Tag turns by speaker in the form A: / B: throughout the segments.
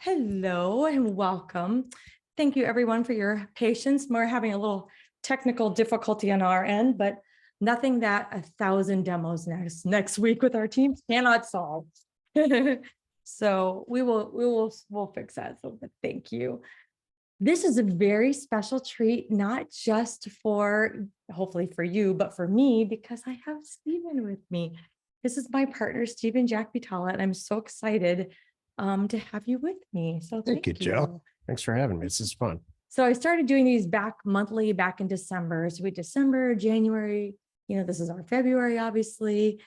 A: Hello and welcome. Thank you everyone for your patience. We're having a little technical difficulty on our end, but nothing that 1,000 demos next week with our team cannot solve. So we'll fix that. So thank you. This is a very special treat, not just for, hopefully for you, but for me, because I have Stephen with me. This is my partner, Stephen Jack Butala, and I'm so excited to have you with me. So
B: thank you, Jill. Thanks for having me. This is fun.
A: So I started doing these monthly back in December. So December, January, this is our February, obviously.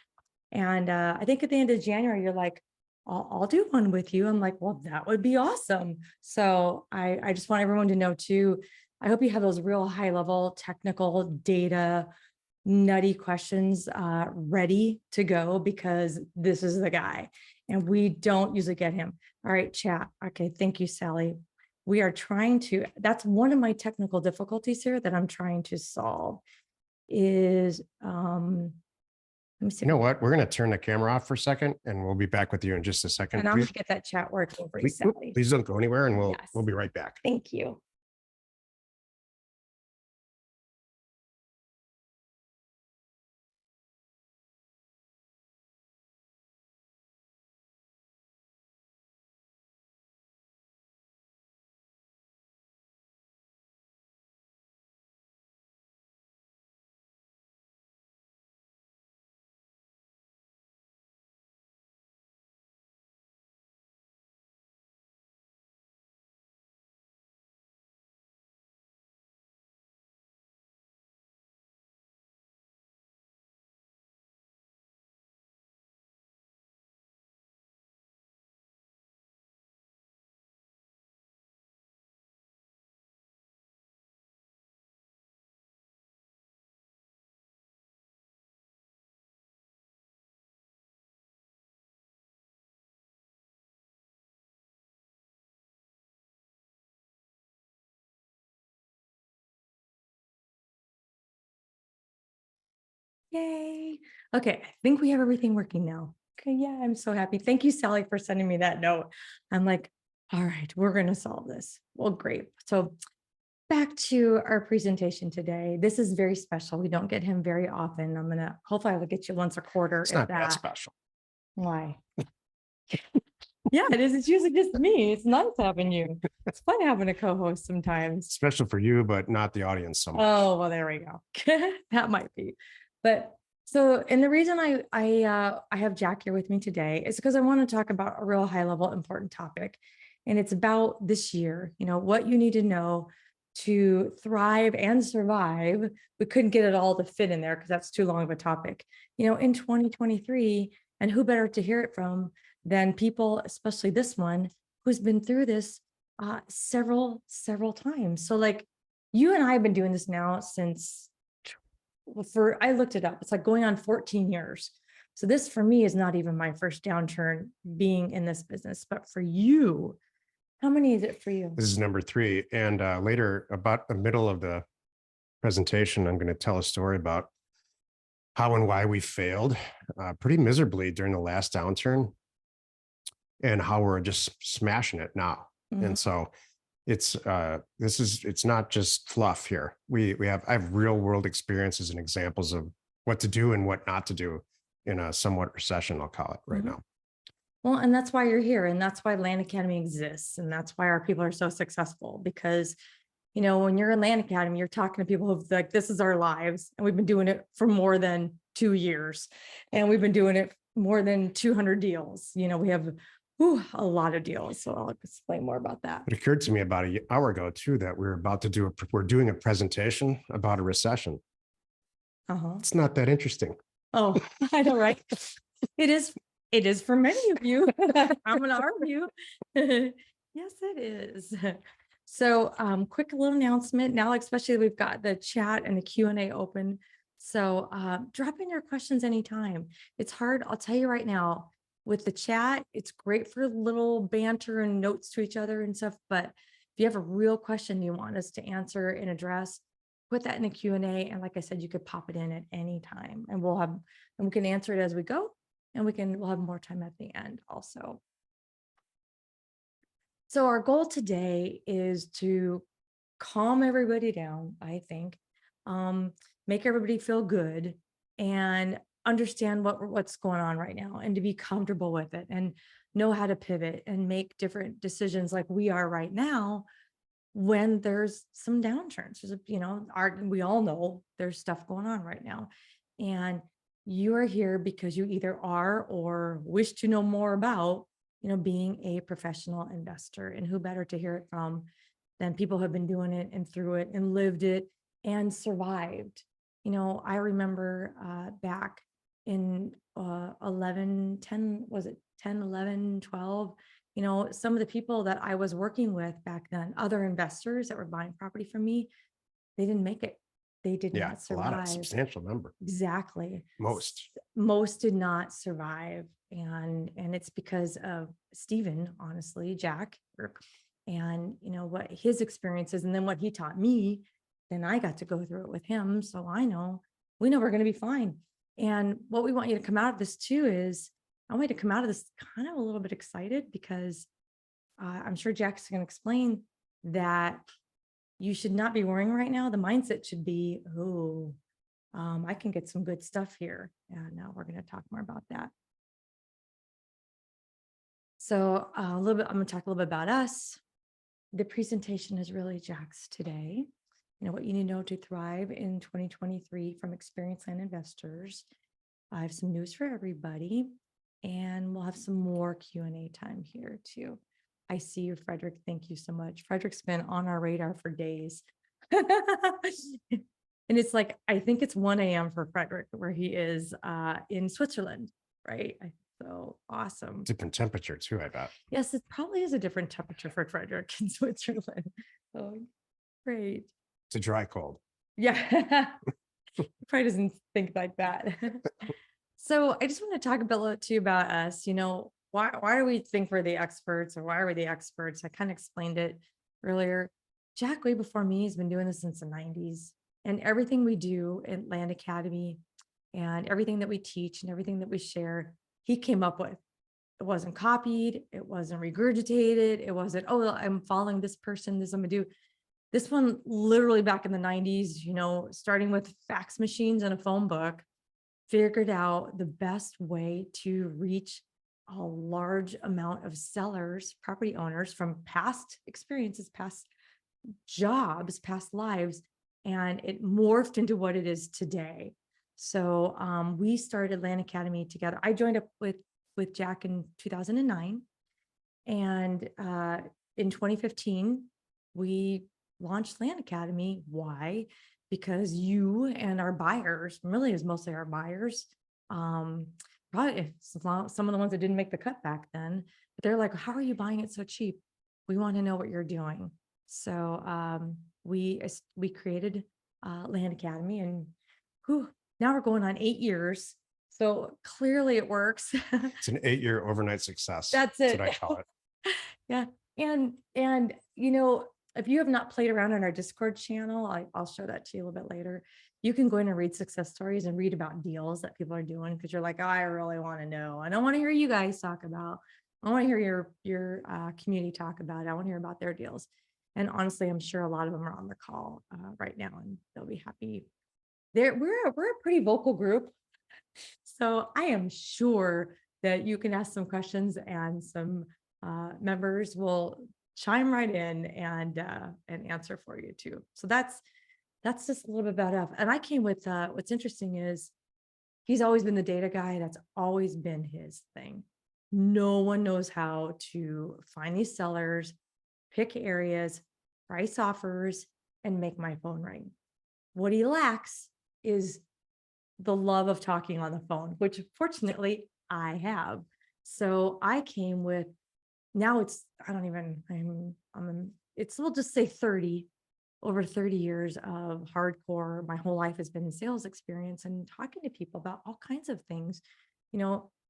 A: And I think at the end of January, you're like, I'll do one with you. I'm like, well, that would be awesome. So I just want everyone to know too, I hope you have those real high level technical data, nutty questions ready to go, because this is the guy and we don't usually get him. All right, chat. Okay, thank you, Sally. We are trying to, that's one of my technical difficulties here that I'm trying to solve is, let me see.
B: You know what? We're going to turn the camera off for a second and we'll be back with you in just a second.
A: And I'm going to get that chat working for you, Sally.
B: Please don't go anywhere and we'll be right back.
A: Thank you. Yay. Okay, I think we have everything working now. Okay, yeah, I'm so happy. Thank you, Sally, for sending me that note. I'm like, all right, we're going to solve this. Well, great. So back to our presentation today. This is very special. We don't get him very often. Hopefully I'll get you once a quarter.
B: It's not that special.
A: Why? Yeah, it is. It's usually just me. It's nice having you. It's fun having a co-host sometimes.
B: Special for you, but not the audience so much.
A: Oh, well, there we go. That might be. But so, and the reason I have Jack here with me today is because I want to talk about a real high level important topic. And it's about this year, what you need to know to thrive and survive. We couldn't get it all to fit in there because that's too long of a topic, in 2023. And who better to hear it from than people, especially this one, who's been through this several times. So like you and I have been doing this now since I looked it up. It's like going on 14 years. So this for me is not even my first downturn being in this business, but for you, how many is it for you?
B: This is number 3. And later, about the middle of the presentation, I'm going to tell a story about how and why we failed pretty miserably during the last downturn and how we're just smashing it now. Mm-hmm. And so it's not just fluff here. I have real world experiences and examples of what to do and what not to do in a somewhat recession, I'll call it right now.
A: Well, and that's why you're here. And that's why Land Academy exists. And that's why our people are so successful, because, when you're in Land Academy, you're talking to people who've like, this is our lives. And we've been doing it for more than 2 years. And we've been doing it more than 200 deals. We have a lot of deals. So I'll explain more about that.
B: It occurred to me about an hour ago too, that we're doing a presentation about a recession. It's not that interesting.
A: Oh, I know, right? It is for many of you. I'm going to argue. Yes, it is. So quick little announcement now, especially we've got the chat and the Q&A open. So drop in your questions anytime. It's hard. I'll tell you right now, with the chat, it's great for little banter and notes to each other and stuff. But if you have a real question you want us to answer and address, put that in the Q&A. And like I said, you could pop it in at any time and we can answer it as we go. And we'll have more time at the end also. So our goal today is to calm everybody down, I think, um, make everybody feel good and understand what's going on right now and to be comfortable with it and know how to pivot and make different decisions like we are right now when there's some downturns. We all know there's stuff going on right now. And you are here because you either are or wish to know more about, being a professional investor. And who better to hear it from than people who have been doing it and through it and lived it and survived. I remember back in 11, 10, was it 10, 11, 12? Some of the people that I was working with back then, other investors that were buying property from me, they didn't make it. They did
B: Yeah,
A: not
B: a lot of
A: survive.
B: substantial number.
A: Exactly.
B: Most.
A: Most did not survive. And it's because of Stephen, honestly, Jack, and what his experiences and then what he taught me. Then I got to go through it with him. So we know we're going to be fine. And what we want you to come out of this too is I want you to come out of this kind of a little bit excited because I'm sure Jack's going to explain that you should not be worrying right now. The mindset should be, oh, I can get some good stuff here. And now we're going to talk more about that. So a little bit, I'm going to talk a little bit about us. The presentation is really Jack's today. What you need to know to thrive in 2023 from experienced land investors. I have some news for everybody, and we'll have some more Q&A time here too. I see you, Frederick. Thank you so much. Frederick's been on our radar for days. And it's like, I think it's 1 a.m. for Frederick, where he is in Switzerland, right? So awesome.
B: Different temperature too, I bet.
A: Yes, it probably is a different temperature for Frederick in Switzerland. Oh, great.
B: It's a dry cold.
A: Yeah. He probably doesn't think like that. So I just want to talk a bit too about us. Why do we think we're the experts, or why are we the experts? I kind of explained it earlier. Jack, way before me, has been doing this since the 90s. And everything we do in Land Academy and everything that we teach and everything that we share, he came up with. It wasn't copied. It wasn't regurgitated. It wasn't, oh, I'm following this person. This I'm gonna do. This one literally back in the 90s, starting with fax machines and a phone book, figured out the best way to reach a large amount of sellers, property owners from past experiences, past jobs, past lives, and it morphed into what it is today. So we started Land Academy together. I joined up with Jack in 2009, and in 2015 we launched Land Academy. Why? Because you and our buyers, really is mostly our buyers, probably some of the ones that didn't make the cut back then, but they're like, how are you buying it so cheap? We want to know what you're doing. So we created Land Academy, and now we're going on 8 years. So clearly it works.
B: It's an 8-year overnight success.
A: That's it.
B: That's what I call it.
A: Yeah. And if you have not played around in our Discord channel, I'll show that to you a little bit later. You can go in and read success stories and read about deals that people are doing, because you're like, oh, I really want to know. I don't want to hear you guys talk about. I want to hear your community talk about it. I want to hear about their deals. And honestly, I'm sure a lot of them are on the call right now, and they'll be happy. We're a pretty vocal group, so I am sure that you can ask some questions, and some members will chime right in and answer for you too. So that's just a little bit about us. And I came with what's interesting is he's always been the data guy. That's always been his thing. No one knows how to find these sellers, pick areas, price offers, and make my phone ring. What he lacks is the love of talking on the phone, which fortunately I have. So I came with, now it's, we'll just say over 30 years of hardcore. My whole life has been in sales experience and talking to people about all kinds of things,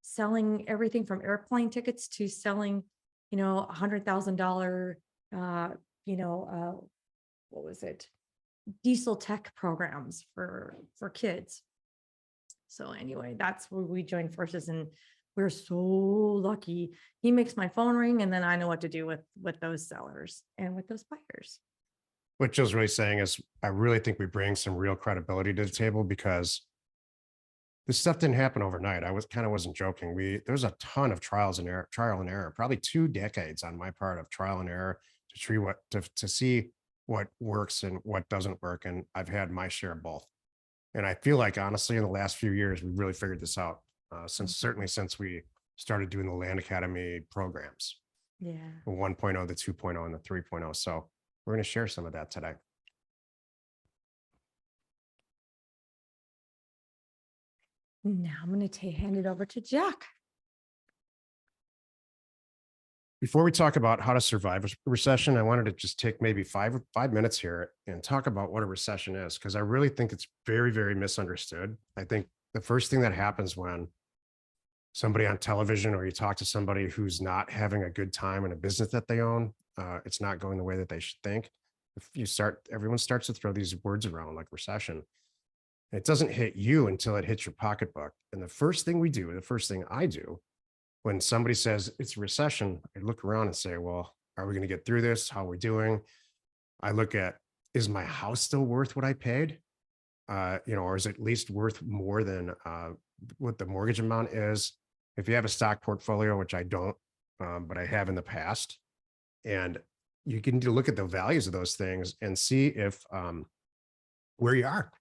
A: selling everything from airplane tickets to selling, $100,000, what was it? Diesel tech programs for kids. So anyway, that's where we joined forces, and We're so lucky. He makes my phone ring and then I know what to do with those sellers and with those buyers.
B: What Jill's really saying is, I really think we bring some real credibility to the table because this stuff didn't happen overnight. I wasn't joking. There's a ton of trial and error, probably 2 decades on my part of trial and error to see what works and what doesn't work. And I've had my share of both. And I feel like honestly, in the last few years, we really figured this out. Certainly since we started doing the Land Academy programs,
A: Yeah.
B: the 1.0, the 2.0, and the 3.0. So we're going to share some of that today.
A: Now I'm going to hand it over to Jack.
B: Before we talk about how to survive a recession, I wanted to just take maybe five minutes here and talk about what a recession is, because I really think it's very, very misunderstood. I think the first thing that happens when somebody on television or you talk to somebody who's not having a good time in a business that they own, it's not going the way that they should think. Everyone starts to throw these words around like recession. It doesn't hit you until it hits your pocketbook. And the first thing I do when somebody says it's a recession, I look around and say, well, are we going to get through this? How are we doing? I look at, is my house still worth what I paid? Or is it at least worth more than what the mortgage amount is? If you have a stock portfolio, which I don't, but I have in the past, and you can look at the values of those things and see if where you are,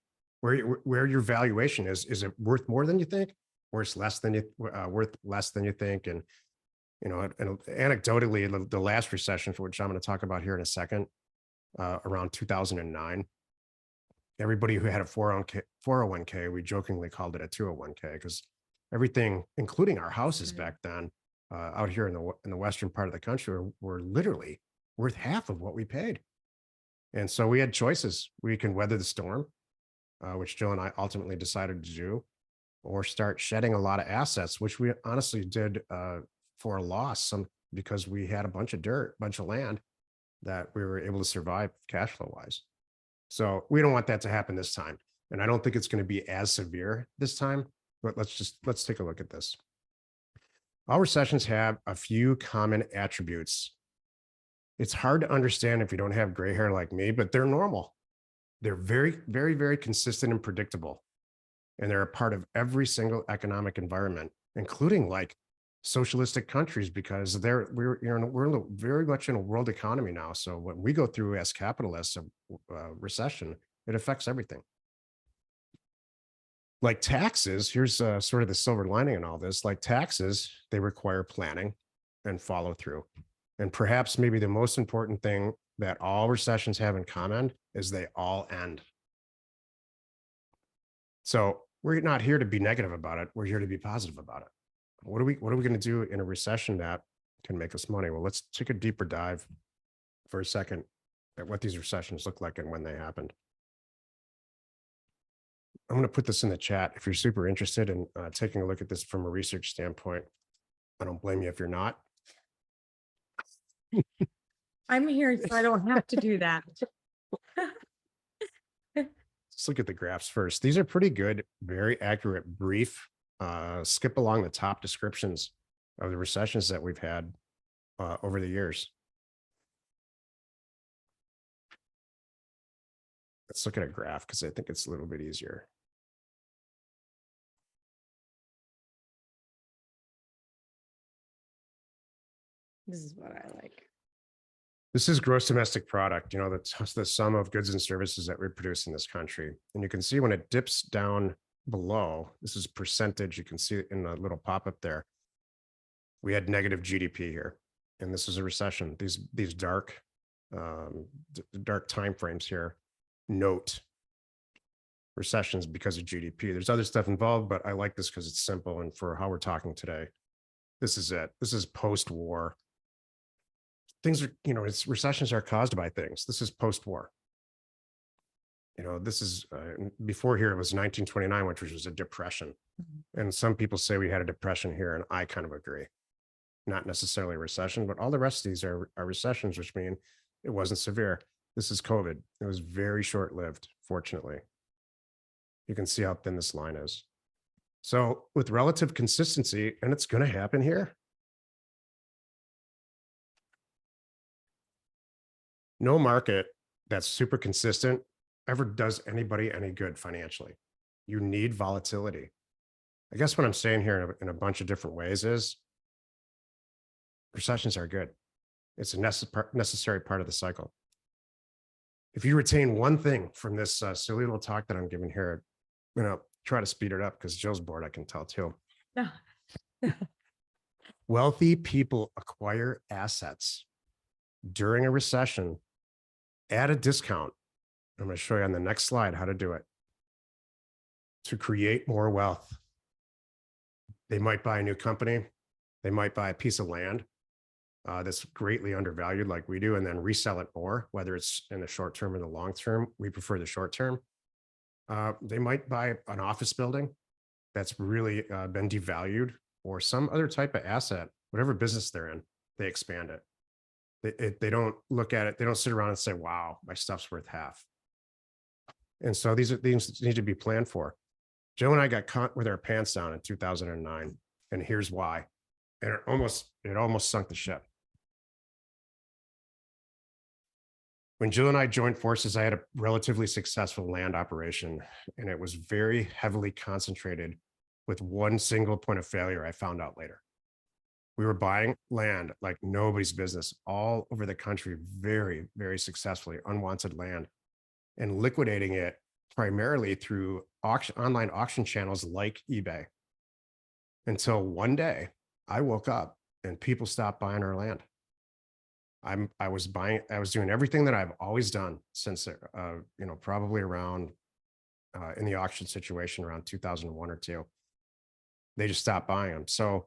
B: where your valuation is it worth more than you think, worth less than you think? And and anecdotally, the last recession, for which I'm going to talk about here in a second, around 2009, everybody who had a 401k, we jokingly called it a 201k, because everything, including our houses back then, out here in the western part of the country, were literally worth half of what we paid. And so we had choices. We can weather the storm, which Jill and I ultimately decided to do, or start shedding a lot of assets, which we honestly did for a loss, because we had a bunch of land that we were able to survive cash flow wise. So we don't want that to happen this time. And I don't think it's going to be as severe this time, but let's take a look at this. All recessions have a few common attributes. It's hard to understand if you don't have gray hair like me, but they're normal. They're very, very, very consistent and predictable. And they're a part of every single economic environment, including like socialistic countries, because we're very much in a world economy now. So when we go through as capitalists a recession, it affects everything. Like taxes, here's sort of the silver lining in all this. Like taxes, they require planning and follow through. And perhaps maybe the most important thing that all recessions have in common is they all end. So we're not here to be negative about it. We're here to be positive about it. What are we going to do in a recession that can make us money? Well, let's take a deeper dive for a second at what these recessions look like and when they happened. I'm going to put this in the chat if you're super interested in taking a look at this from a research standpoint. I don't blame you if you're not.
A: I'm here so I don't have to do that.
B: Let's look at the graphs first. These are pretty good, very accurate, brief, skip along the top descriptions of the recessions that we've had over the years. Let's look at a graph because I think it's a little bit easier.
A: This is what I like.
B: This is gross domestic product, the sum of goods and services that we produce in this country. And you can see when it dips down below, this is percentage. You can see it in the little pop-up there. We had negative GDP here, and this is a recession. These dark timeframes here note recessions because of GDP. There's other stuff involved, but I like this because it's simple. And for how we're talking today, this is it. This is post-war. Things are, recessions are caused by things. This is post-war. This is before here, it was 1929, which was a depression. Mm-hmm. And some people say we had a depression here, and I kind of agree. Not necessarily a recession, but all the rest of these are recessions, which mean it wasn't severe. This is COVID. It was very short-lived, fortunately. You can see how thin this line is. So with relative consistency, and it's going to happen here, no market that's super consistent ever does anybody any good financially. You need volatility. I guess what I'm saying here in a bunch of different ways is recessions are good. It's a necessary part of the cycle. If you retain one thing from this silly little talk that I'm giving here, try to speed it up because Jill's bored, I can tell too.
A: No.
B: Wealthy people acquire assets during a recession at a discount. I'm going to show you on the next slide how to do it to create more wealth. They might buy a new company. They might buy a piece of land that's greatly undervalued like we do, and then resell it more, whether it's in the short term or the long term. We prefer the short term. They might buy an office building that's really been devalued, or some other type of asset, whatever business they're in, they expand it. They don't look at it. They don't sit around and say, wow, my stuff's worth half. And so these are things that need to be planned for. Joe and I got caught with our pants down in 2009, and here's why. And it almost sunk the ship. When Jill and I joined forces, I had a relatively successful land operation, and it was very heavily concentrated with one single point of failure I found out later. We were buying land like nobody's business all over the country, very, very successfully, unwanted land, and liquidating it primarily through online auction channels like eBay. Until one day I woke up and people stopped buying our land. I was doing everything that I've always done since, probably around in the auction situation around 2001 or two. They just stopped buying them. So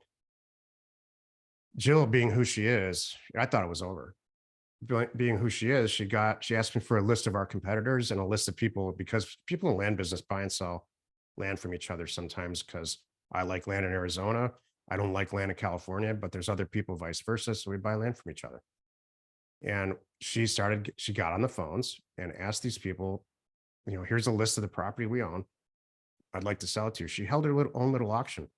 B: Jill, being who she is, I thought it was over. Being who she is, she asked me for a list of our competitors and a list of people, because people in land business buy and sell land from each other sometimes, because I like land in Arizona. I don't like land in California, but there's other people vice versa. So we buy land from each other. And she got on the phones and asked these people, here's a list of the property we own. I'd like to sell it to you. She held her own little auction,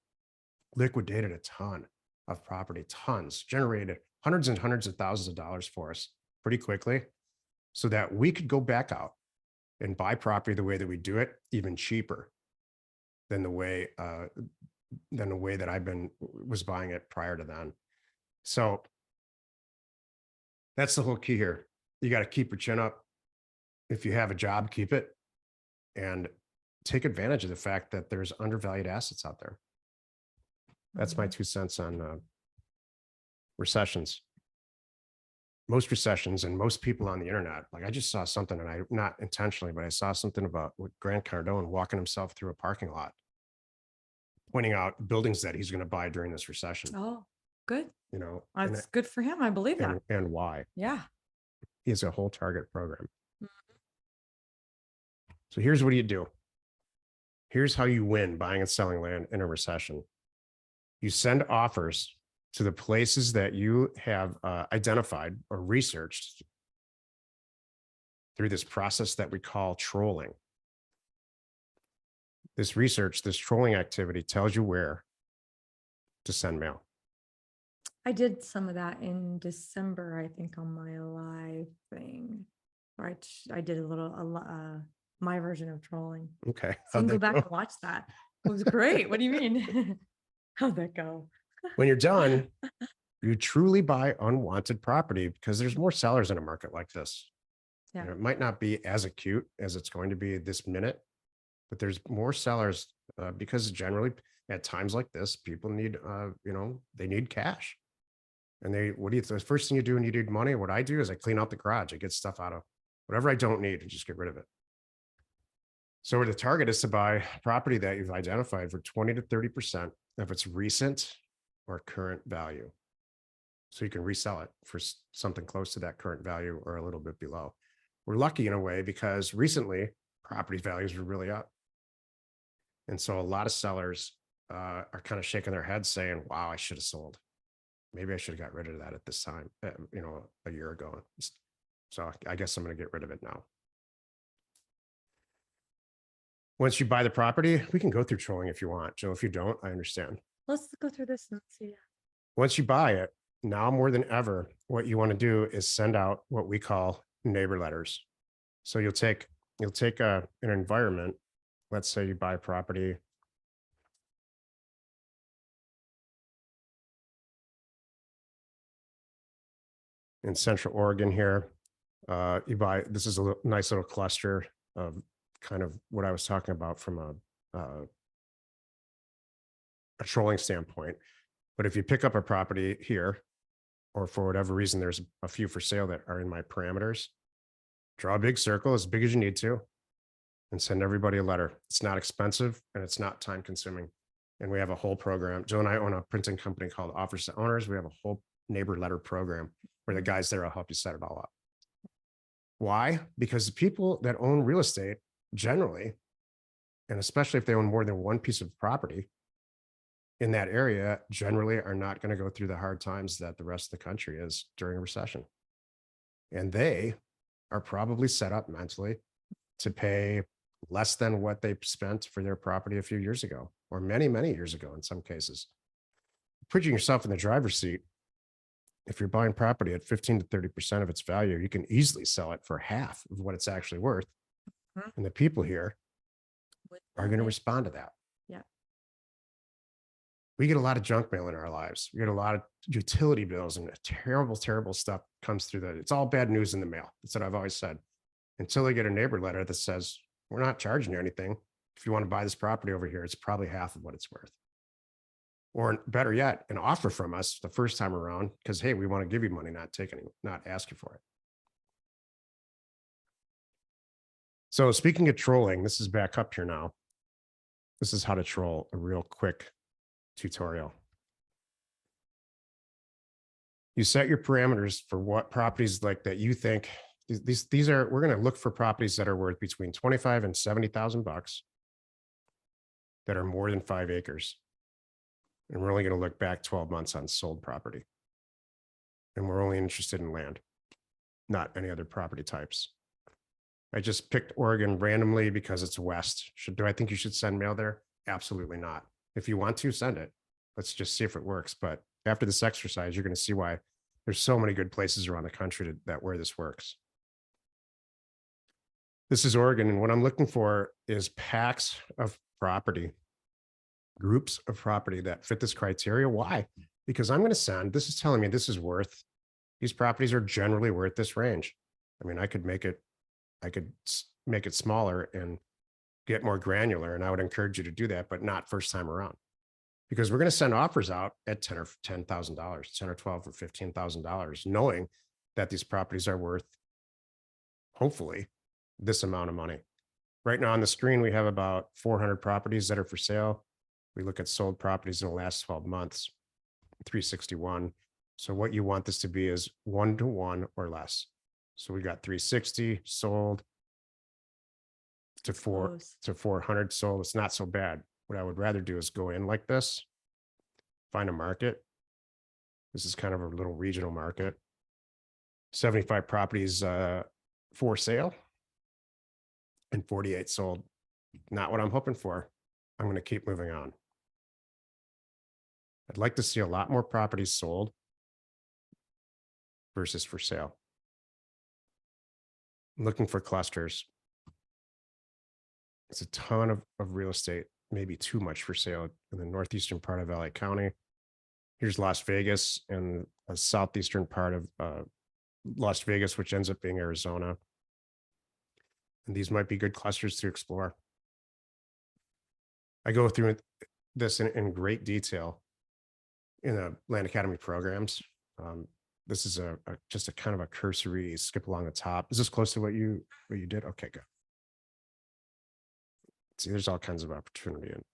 B: liquidated a ton of property, tons, generated hundreds and hundreds of thousands of dollars for us pretty quickly, so that we could go back out and buy property the way that we do it, even cheaper than the way that was buying it prior to then. So that's the whole key here. You got to keep your chin up. If you have a job, keep it, and take advantage of the fact that there's undervalued assets out there. That's my 2 cents on recessions. Most recessions, and most people on the internet, like I just saw something, and I, not intentionally, but I saw something about Grant Cardone walking himself through a parking lot, pointing out buildings that he's going to buy during this recession.
A: Oh, good.
B: And
A: That's good for him. I believe that.
B: and why.
A: Yeah.
B: He has a whole target program. So here's what you do. Here's how you win buying and selling land in a recession. You send offers to the places that you have identified or researched through this process that we call trolling. This trolling activity tells you where to send mail.
A: I did some of that in December, I think, on my live thing. Right. I did a little, my version of trolling.
B: Okay.
A: So you can go back and watch that. It was great. What do you mean? How'd that go?
B: When you're done, you truly buy unwanted property, because there's more sellers in a market like this.
A: Yeah.
B: It might not be as acute as it's going to be this minute, but there's more sellers because generally at times like this, people need, they need cash. And the first thing you do when you need money, what I do is I clean out the garage. I get stuff out of whatever I don't need and just get rid of it. So the target is to buy property that you've identified for 20 to 30% of its recent or current value. So you can resell it for something close to that current value or a little bit below. We're lucky in a way because recently property values were really up. And so a lot of sellers are kind of shaking their heads saying, wow, I should have sold. Maybe I should have got rid of that at this time, a year ago. So I guess I'm going to get rid of it now. Once you buy the property, we can go through trolling if you want. Joe, if you don't, I understand.
A: Let's go through this and see.
B: Once you buy it, now more than ever, what you want to do is send out what we call neighbor letters. So you'll take an environment. Let's say you buy a property in Central Oregon here. This is a nice little cluster of kind of what I was talking about from a trolling standpoint. But if you pick up a property here, or for whatever reason, there's a few for sale that are in my parameters, draw a big circle as big as you need to and send everybody a letter. It's not expensive and it's not time consuming. And we have a whole program. Joe and I own a printing company called Offers to Owners. We have a whole neighbor letter program where the guys there will help you set it all up. Why? Because the people that own real estate generally, and especially if they own more than one piece of property in that area, generally are not going to go through the hard times that the rest of the country is during a recession. And they are probably set up mentally to pay less than what they spent for their property a few years ago, or many, many years ago in some cases. Putting yourself in the driver's seat, if you're buying property at 15 to 30% of its value, you can easily sell it for half of what it's actually worth.
A: Mhm.
B: And the people here are going to respond to that.
A: Yeah.
B: We get a lot of junk mail in our lives. We get a lot of utility bills and terrible, terrible stuff comes through that. It's all bad news in the mail. That's what I've always said. Until they get a neighbor letter that says, we're not charging you anything. If you want to buy this property over here, it's probably half of what it's worth. Or better yet, an offer from us the first time around, because hey, we want to give you money, not ask you for it. So speaking of trolling, this is back up here now. This is how to troll, a real quick tutorial. You set your parameters for what properties like that you think these are. We're going to look for properties that are worth between 25 and 70,000 bucks that are more than 5 acres. And we're only going to look back 12 months on sold property. And we're only interested in land, not any other property types. I just picked Oregon randomly because it's west. Do I think you should send mail there? Absolutely not. If you want to, send it. Let's just see if it works. But after this exercise, you're going to see why there's so many good places around the country where this works. This is Oregon. And what I'm looking for is packs of property, groups of property that fit this criteria. Why? Because I'm going to send, this is telling me this is worth, these properties are generally worth this range. I mean, I could make it smaller and get more granular. And I would encourage you to do that, but not first time around, because we're going to send offers out at $10,000 or $10,000, 10 or 12 or $15,000, knowing that these properties are worth, hopefully, this amount of money. Right now on the screen, we have about 400 properties that are for sale. We look at sold properties in the last 12 months, 361. So what you want this to be is 1-to-1 or less. So we got 360 sold to 400 sold. It's not so bad. What I would rather do is go in like this, find a market. This is kind of a little regional market. 75 properties for sale and 48 sold. Not what I'm hoping for. I'm going to keep moving on. I'd like to see a lot more properties sold versus for sale. I'm looking for clusters. It's a ton of real estate, maybe too much for sale in the northeastern part of LA County. Here's Las Vegas and a southeastern part of Las Vegas, which ends up being Arizona. And these might be good clusters to explore. I go through this in great detail in the Land Academy programs. This is just a kind of a cursory skip along the top. Is this close to what you did? Okay, good. See, there's all kinds of opportunity. And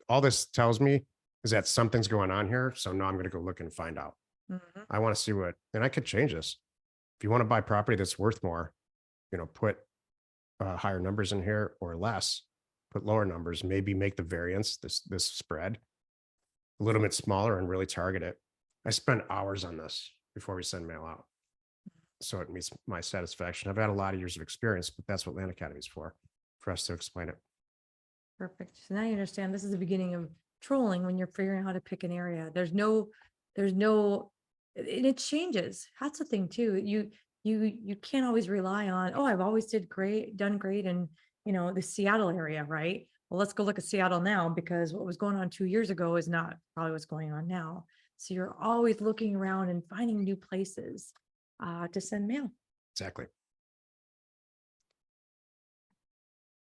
B: all this tells me is that something's going on here. So now I'm going to go look and find out. Mm-hmm. I want to see and I could change this. If you want to buy property that's worth more, put higher numbers in here or less, put lower numbers, maybe make the variance, this spread a little bit smaller and really target it. I spend hours on this before we send mail out. So it meets my satisfaction. I've had a lot of years of experience, but that's what Land Academy is for us to explain it.
A: Perfect. So now you understand this is the beginning of trolling when you're figuring out how to pick an area. And it changes. That's the thing too. You can't always rely on, oh, I've always done great in, the Seattle area, right? Well, let's go look at Seattle now because what was going on 2 years ago is not probably what's going on now. So you're always looking around and finding new places to send mail.
B: Exactly.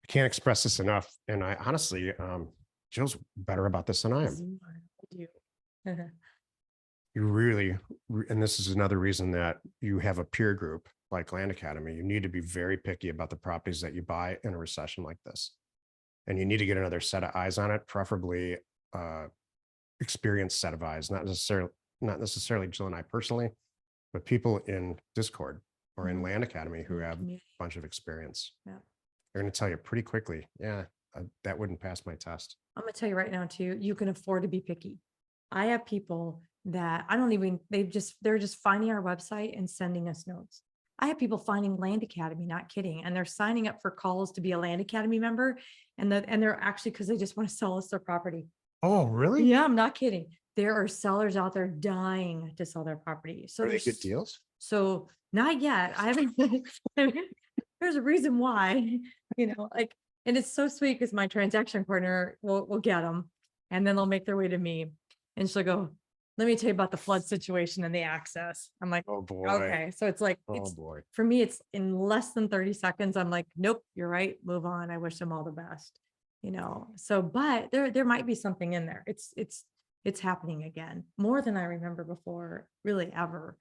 B: I can't express this enough. And I honestly, Jill's better about this than I am. You really, and this is another reason that you have a peer group like Land Academy. You need to be very picky about the properties that you buy in a recession like this. And you need to get another set of eyes on it, preferably experienced set of eyes, not necessarily Jill and I personally, but people in Discord or in Land Academy who have a bunch of experience.
A: Yeah.
B: They're going to tell you pretty quickly, yeah, that wouldn't pass my test.
A: I'm gonna tell you right now too, you can afford to be picky. I have people that I don't even, they're just finding our website and sending us notes. I have people finding Land Academy, not kidding, and they're signing up for calls to be a Land Academy member, and they're actually because they just want to sell us their property.
B: Oh, really?
A: Yeah, I'm not kidding. There are sellers out there dying to sell their property. So
B: Are they good deals?
A: So not yet. I haven't. There's a reason why, and it's so sweet because my transaction partner will get them, and then they'll make their way to me, and she'll go, "Let me tell you about the flood situation and the access." I'm like,
B: Oh boy.
A: okay. So it's like,
B: Oh boy.
A: for me, it's in less than 30 seconds. I'm like, nope, you're right. Move on. I wish them all the best. So, but there might be something in there. It's happening again more than I remember before, really ever.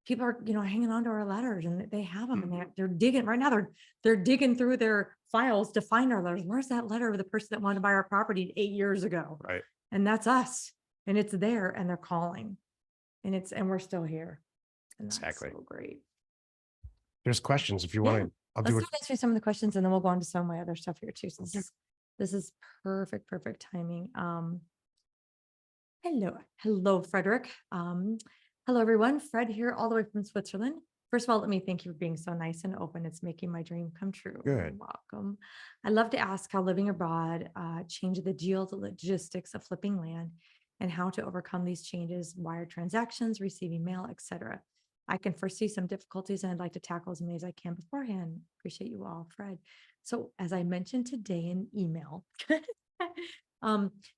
A: People are, hanging on to our letters and they have them and they're digging right now. They're digging through their files to find our letters. Where's that letter of the person that wanted to buy our property 8 years ago?
B: Right.
A: And that's us. And it's there and they're calling and we're still here. And that's
B: Exactly.
A: so great.
B: There's questions if you want to. I'll do it.
A: Let's answer some of the questions and then we'll go on to some of my other stuff here too. So this is perfect timing. Hello, Frederick. Hello, everyone. Fred here, all the way from Switzerland. First of all, let me thank you for being so nice and open. It's making my dream come true.
B: Good.
A: You're welcome. I'd love to ask how living abroad changed the logistics of flipping land and how to overcome these changes, wire transactions, receiving mail, etc. I can foresee some difficulties and I'd like to tackle as many as I can beforehand. Appreciate you all, Fred. So as I mentioned today in email,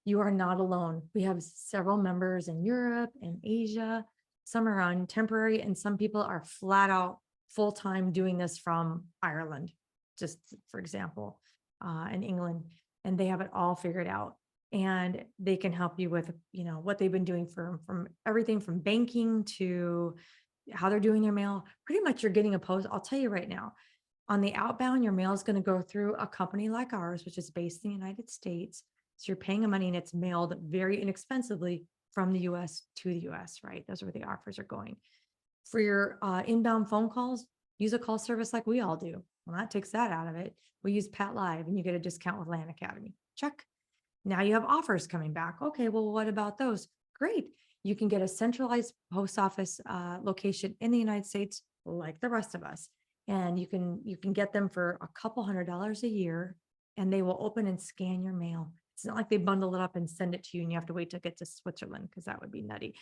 A: you are not alone. We have several members in Europe and Asia. Some are on temporary and some people are flat out full-time doing this from Ireland, just for example, in England, and they have it all figured out. And they can help you with, what they've been doing from everything from banking to how they're doing their mail. Pretty much you're getting a post. I'll tell you right now, on the outbound, your mail is going to go through a company like ours, which is based in the United States. So you're paying a money and it's mailed very inexpensively from the US to the US, right? Those are where the offers are going. For your inbound phone calls, use a call service like we all do. Well, that takes that out of it. We use Pat Live and you get a discount with Land Academy. Check. Now you have offers coming back. Okay, well, what about those? Great. You can get a centralized post office location in the United States like the rest of us. And you can get them for a couple $100s a year and they will open and scan your mail. It's not like they bundle it up and send it to you and you have to wait to get to Switzerland because that would be nutty.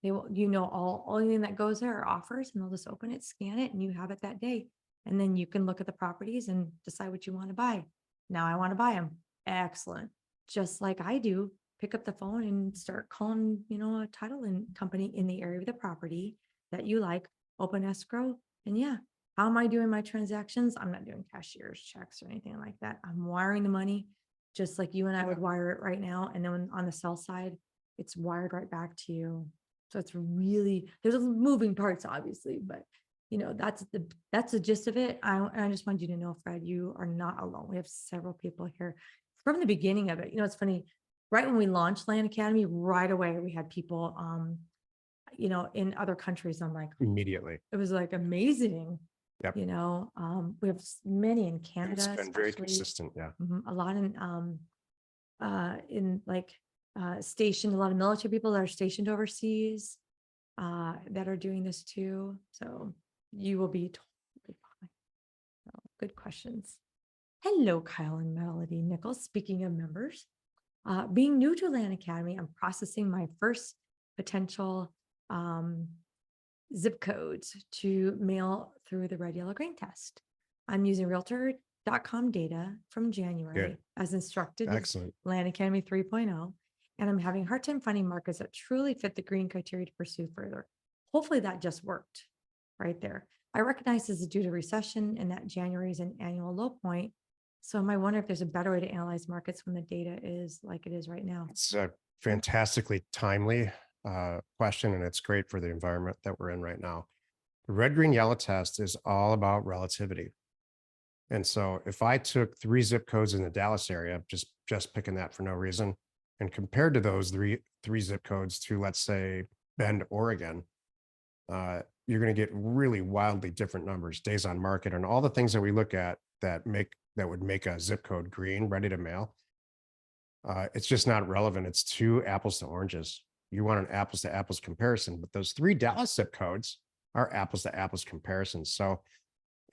A: They will, all anything that goes there are offers and they'll just open it, scan it, and you have it that day. And then you can look at the properties and decide what you want to buy. Now I want to buy them. Excellent. Just like I do, pick up the phone and start calling, a title company in the area of the property that you like, open escrow. And yeah, how am I doing my transactions? I'm not doing cashier's checks or anything like that. I'm wiring the money just like you and I would wire it right now. And then on the sell side, it's wired right back to you. So it's really, there's moving parts, obviously, but that's the gist of it. I just want you to know, Fred, you are not alone. We have several people here from the beginning of it. It's funny, right when we launched Land Academy, right away, we had people, in other countries. I'm like,
B: Immediately.
A: it was like amazing.
B: Yep.
A: We have many in Canada.
B: It's been very consistent. Yeah.
A: A lot stationed, a lot of military people that are stationed overseas that are doing this too. So you will be totally fine. So, good questions. Hello, Kyle and Melody Nichols. Speaking of members, being new to Land Academy, I'm processing my first potential zip codes to mail through the red, yellow, green test. I'm using realtor.com data from January
B: Good.
A: as instructed with
B: Excellent.
A: Land Academy 3.0, and I'm having a hard time finding markets that truly fit the green criteria to pursue further. Hopefully that just worked right there. I recognize this is due to recession and that January is an annual low point. So I wonder if there's a better way to analyze markets when the data is like it is right now.
B: It's a fantastically timely question, and it's great for the environment that we're in right now. The red, green, yellow test is all about relativity. And so if I took 3 zip codes in the Dallas area, just picking that for no reason, and compared to those three zip codes to, let's say, Bend, Oregon, you're going to get really wildly different numbers, days on market, and all the things that we look at that would make a zip code green, ready to mail. It's just not relevant. It's two apples to oranges. You want an apples to apples comparison, but those 3 Dallas zip codes are apples to apples comparisons. So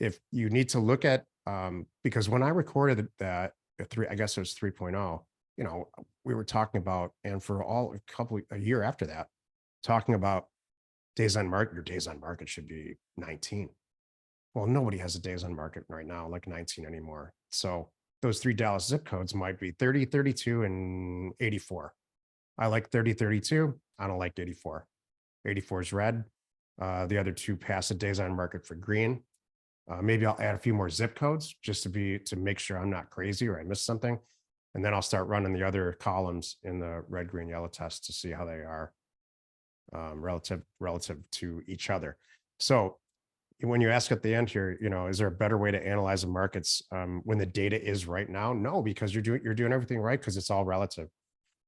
B: if you need to look at, because when I recorded that I guess it was 3.0, we were talking about, and for a year after that, talking about days on market, your days on market should be 19. Well, nobody has a days on market right now, like 19 anymore. So those 3 Dallas zip codes might be 30, 32, and 84. I like 30, 32. I don't like 84. 84 is red. The other 2 pass the days on market for green. Maybe I'll add a few more zip codes just to make sure I'm not crazy or I missed something. And then I'll start running the other columns in the red, green, yellow test to see how they are relative to each other. So when you ask at the end here, is there a better way to analyze the markets when the data is right now? No, because you're doing everything right because it's all relative.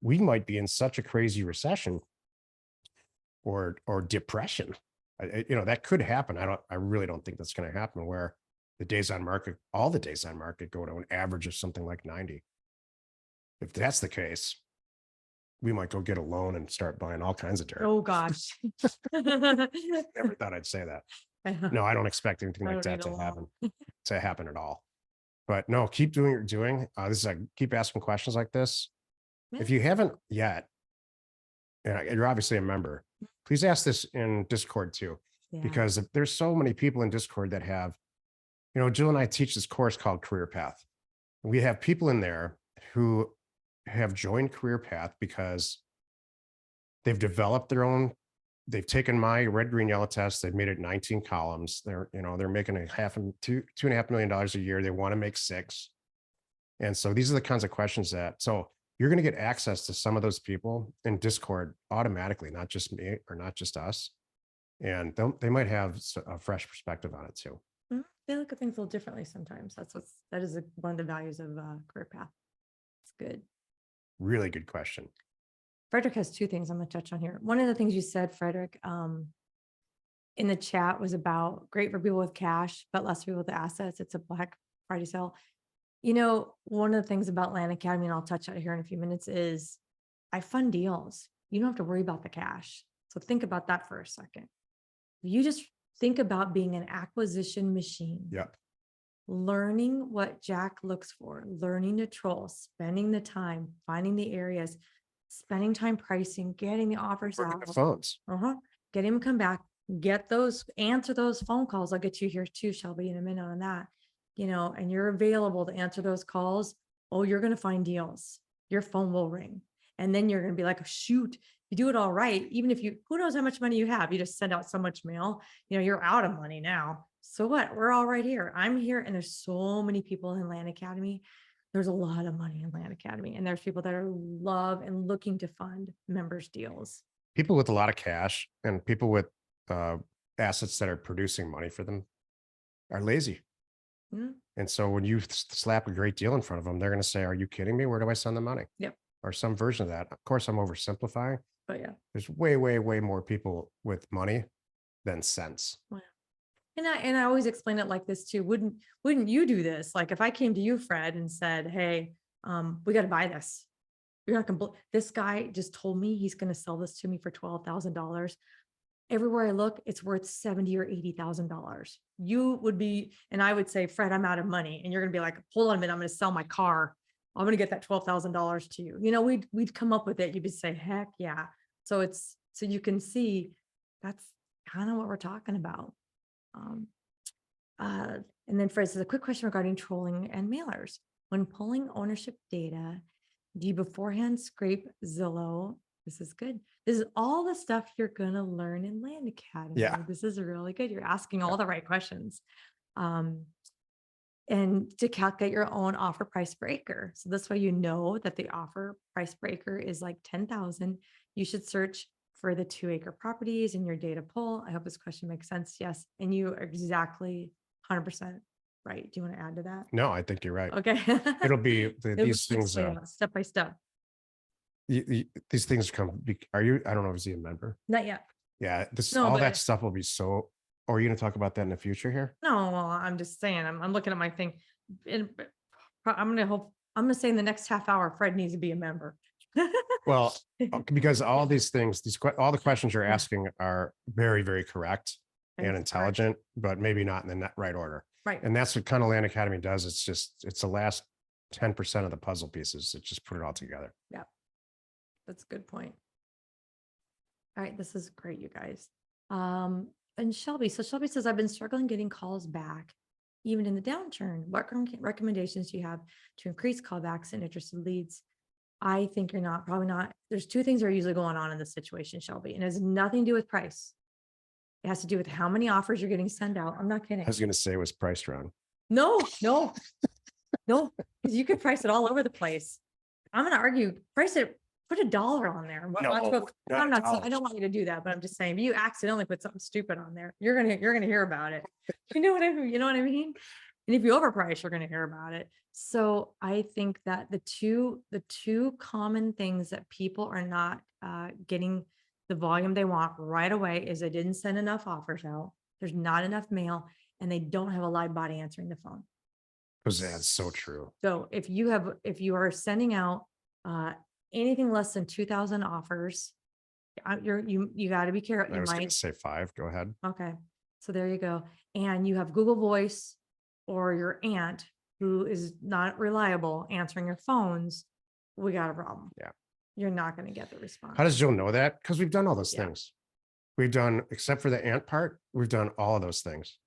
B: We might be in such a crazy recession or depression. That could happen. I really don't think that's going to happen where all the days on market go to an average of something like 90. If that's the case, we might go get a loan and start buying all kinds of dirt.
A: Oh gosh.
B: Never thought I'd say that. No, I don't expect anything like that to happen at all. But no, keep doing what you're doing. Keep asking questions like this.
A: Yeah.
B: If you haven't yet, and you're obviously a member, please ask this in Discord too,
A: Yeah.
B: because there's so many people in Discord that have, Jill and I teach this course called Career Path. We have people in there who have joined Career Path because they've developed they've taken my red, green, yellow test. They've made it 19 columns. They're making $2.5 million a year. They want to make 6. And so these are the kinds of questions so you're going to get access to some of those people in Discord automatically, not just me or not just us. And they might have a fresh perspective on it too.
A: They look at things a little differently sometimes. That is one of the values of Career Path. It's good.
B: Really good question.
A: Frederick has 2 things I'm going to touch on here. One of the things you said, Frederick, in the chat was about great for people with cash, but less people with assets. It's a Black Friday sale. One of the things about Land Academy, and I'll touch on it here in a few minutes, is I fund deals. You don't have to worry about the cash. So think about that for a second. You just think about being an acquisition machine.
B: Yep.
A: Learning what Jack looks for, learning to troll, spending the time, finding the areas, spending time pricing, getting the offers out.
B: The phones.
A: Get him to come back, answer those phone calls. I'll get you here too, Shelby, in a minute on that. And you're available to answer those calls. Oh, you're going to find deals. Your phone will ring. And then you're going to be like, shoot, you do it all right. Even if who knows how much money you have, you just send out so much mail, you're out of money now. So what? We're all right here. I'm here. And there's so many people in Land Academy. There's a lot of money in Land Academy. And there's people that love and looking to fund members deals.
B: People with a lot of cash and people with assets that are producing money for them are lazy.
A: Mm-hmm.
B: And so when you slap a great deal in front of them, they're going to say, are you kidding me? Where do I send the money?
A: Yep.
B: Or some version of that. Of course, I'm oversimplifying.
A: But yeah,
B: there's way, way, way more people with money than sense.
A: Wow. And I always explain it like this too. Wouldn't you do this? Like if I came to you, Fred, and said, hey, we got to buy this. You're not going to, this guy just told me he's going to sell this to me for $12,000. everywhere I look, it's worth $70,000 or $80,000. You would be, and I would say, Fred, I'm out of money. And you're going to be like, hold on a minute, I'm going to sell my car. I'm going to get that $12,000 to you. You know, we'd come up with it. You'd say, heck yeah. So so you can see that's kind of what we're talking about. Um, and then Fred says, a quick question regarding trolling and mailers. When pulling ownership data, do you beforehand scrape Zillow? This is good. This is all the stuff you're going to learn in Land Academy.
B: Yeah.
A: This is really good. You're asking all the right questions. And to calculate your own offer price per acre. So this way, you know that the offer price per acre is like 10,000. You should search for the 2-acre properties in your data pool. I hope this question makes sense. Yes. And you are exactly 100% right. Do you want to add to that?
B: No, I think you're right.
A: Okay.
B: It'll be
A: It'll
B: these
A: be
B: things.
A: step by step.
B: These things come. Are you? I don't know. Is he a member?
A: Not yet.
B: Yeah.
A: No,
B: all
A: but
B: that stuff will be so. Or are you going to talk about that in the future here?
A: no, well, I'm just saying, I'm looking at my thing. And I'm going to say in the next half hour, Fred needs to be a member.
B: Well, because all these things, all the questions you're
A: Yeah.
B: asking are very, very correct and
A: Correct.
B: intelligent, but maybe not in the right order.
A: Right.
B: And that's what kind of Land Academy does. It's the last 10% of the puzzle pieces. It just put it all together.
A: Yeah. That's a good point. All right. This is great, you guys. And Shelby says, I've been struggling getting calls back, even in the downturn. What recommendations do you have to increase callbacks and interested leads? I think probably not. There's two things that are usually going on in this situation, Shelby, and it has nothing to do with price. It has to do with how many offers you're getting sent out. I'm not kidding.
B: I was going to say it was priced wrong.
A: No, because you could price it all over the place. I'm going to argue, price it, put $1 on there. I'm not, I don't want you to do that, but I'm just saying, if you accidentally put something stupid on there, you're going to hear about it. You know what I mean? And if you overprice, you're going to hear about it. So I think that the two common things that people are not getting the volume they want right away is they didn't send enough offers out. There's not enough mail, and they don't have a live body answering the phone.
B: Because that's so true.
A: So if you are sending out anything less than 2,000 offers, you got to be careful.
B: I was going to say 5. Go ahead.
A: Okay. So there you go. And you have Google Voice or your aunt who is not reliable answering your phones. We got a problem.
B: Yeah.
A: You're not going to get the response.
B: How does Jill know that? Because we've done all those things. We've done, except for the aunt part, we've done all of those things.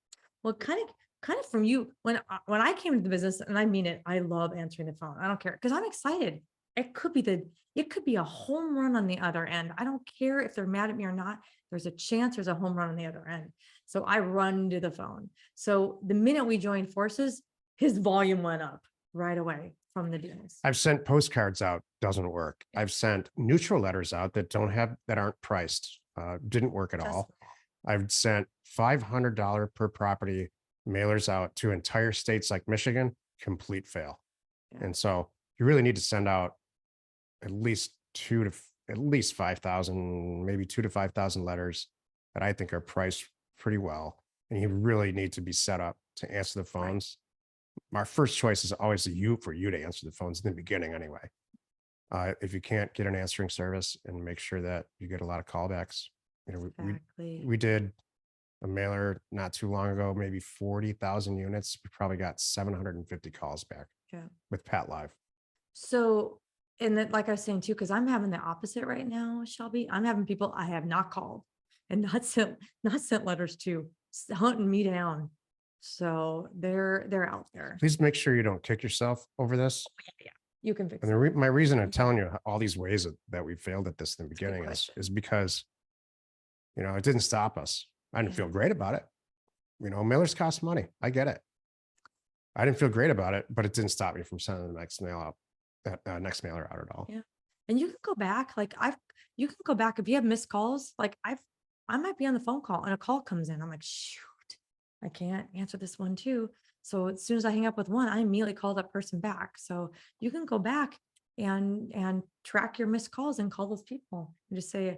A: Well, kind of from you, when I came into the business, and I mean it, I love answering the phone. I don't care because I'm excited. It could be a home run on the other end. I don't care if they're mad at me or not. There's a chance there's a home run on the other end. So I run to the phone. So the minute we joined forces, his volume went up right away from the deals.
B: I've sent postcards out, doesn't work. I've sent neutral letters out that aren't priced, didn't work at all. I've sent $500 per property mailers out to entire states like Michigan, complete fail. Yeah. And so you really need to send out at least 5,000, maybe 2,000 to 5,000 letters that I think are priced pretty well. And you really need to be set up to answer the phones. Right. Our first choice is always for you to answer the phones in the beginning anyway. If you can't get an answering service, and make sure that you get a lot of callbacks. We did a mailer not too long ago, maybe 40,000 units. We probably got 750 calls back with Pat Live.
A: So, and then, like I was saying too, because I'm having the opposite right now, Shelby. I'm having people I have not called and not sent letters to, hunting me down. So they're out there.
B: Please make sure you don't kick yourself over this.
A: Yeah, you can fix it.
B: And my reason of telling you all these ways that we failed at this in the beginning is because, it didn't stop us. I didn't feel great about it. Mailers cost money. I get it. I didn't feel great about it, but it didn't stop me from sending the next mailer out at all.
A: Yeah. And you can go back, you can go back if you have missed calls. Like I might be on the phone call and a call comes in. I'm like, shoot, I can't answer this one too. So as soon as I hang up with one, I immediately call that person back. So you can go back and track your missed calls and call those people and just say,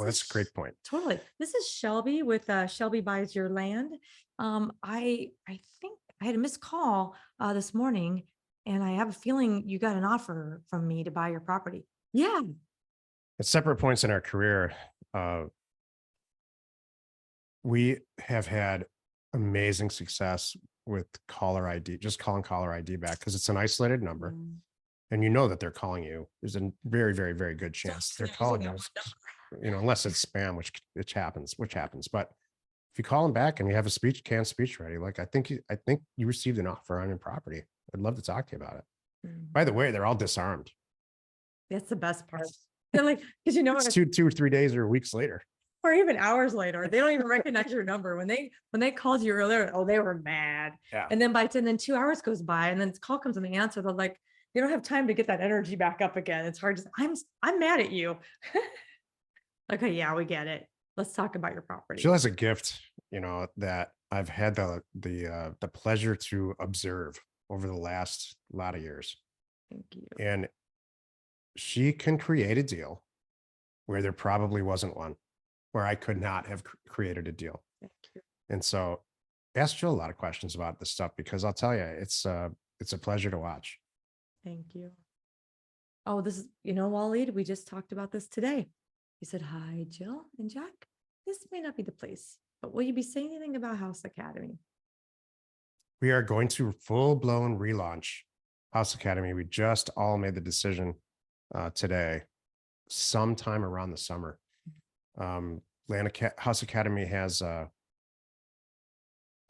B: that's a great point.
A: Totally. This is Shelby with Shelby Buys Your Land. I think I had a missed call this morning, and I have a feeling you got an offer from me to buy your property. Yeah.
B: At separate points in our career, We have had amazing success with caller ID, just calling caller ID back because it's an isolated number
A: Mm.
B: and you know that they're calling you. There's a very, very, very good
A: So
B: chance
A: it's
B: they're
A: using
B: calling
A: that
B: you,
A: one number.
B: unless it's spam, which happens. But if you call them back and you have a canned speech ready, like I think you received an offer on your property. I'd love to talk to you about it. By the
A: Mhm.
B: way, they're all disarmed.
A: That's the best part. They're like, because you know
B: It's
A: what?
B: two or 3 days or weeks later.
A: Or even hours later, they don't even recognize your number. When they called you earlier, oh, they were mad.
B: Yeah.
A: And then then 2 hours goes by and then this call comes and they answer. They're like, they don't have time to get that energy back up again. It's hard to, I'm mad at you. Okay, yeah, we get it. Let's talk about your
B: Jill
A: property.
B: has a gift, that I've had the pleasure to observe over the last lot of years.
A: Thank you.
B: And she can create a deal where there probably wasn't one, where I could not have created a deal.
A: Thank you.
B: And so ask Jill a lot of questions about this stuff because I'll tell you, it's a pleasure to watch.
A: Thank you. Oh, this is, Waleed, we just talked about this today. He said, hi, Jill and Jack. This may not be the place, but will you be saying anything about House Academy?
B: We are going to full blown relaunch House Academy. We just all made the decision today, sometime around the summer. House Academy has a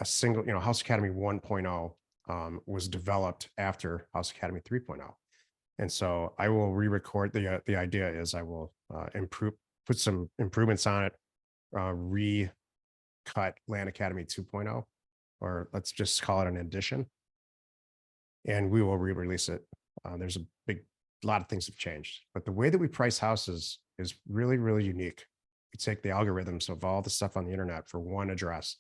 B: single, House Academy 1.0 was developed after House Academy 3.0. And so I will re-record the idea is I will put some improvements on it, recut Land Academy 2.0, or let's just call it an addition. And we will re-release it. There's a lot of things have changed, but the way that we price houses is really, really unique. We take the algorithms of all the stuff on the internet for one address.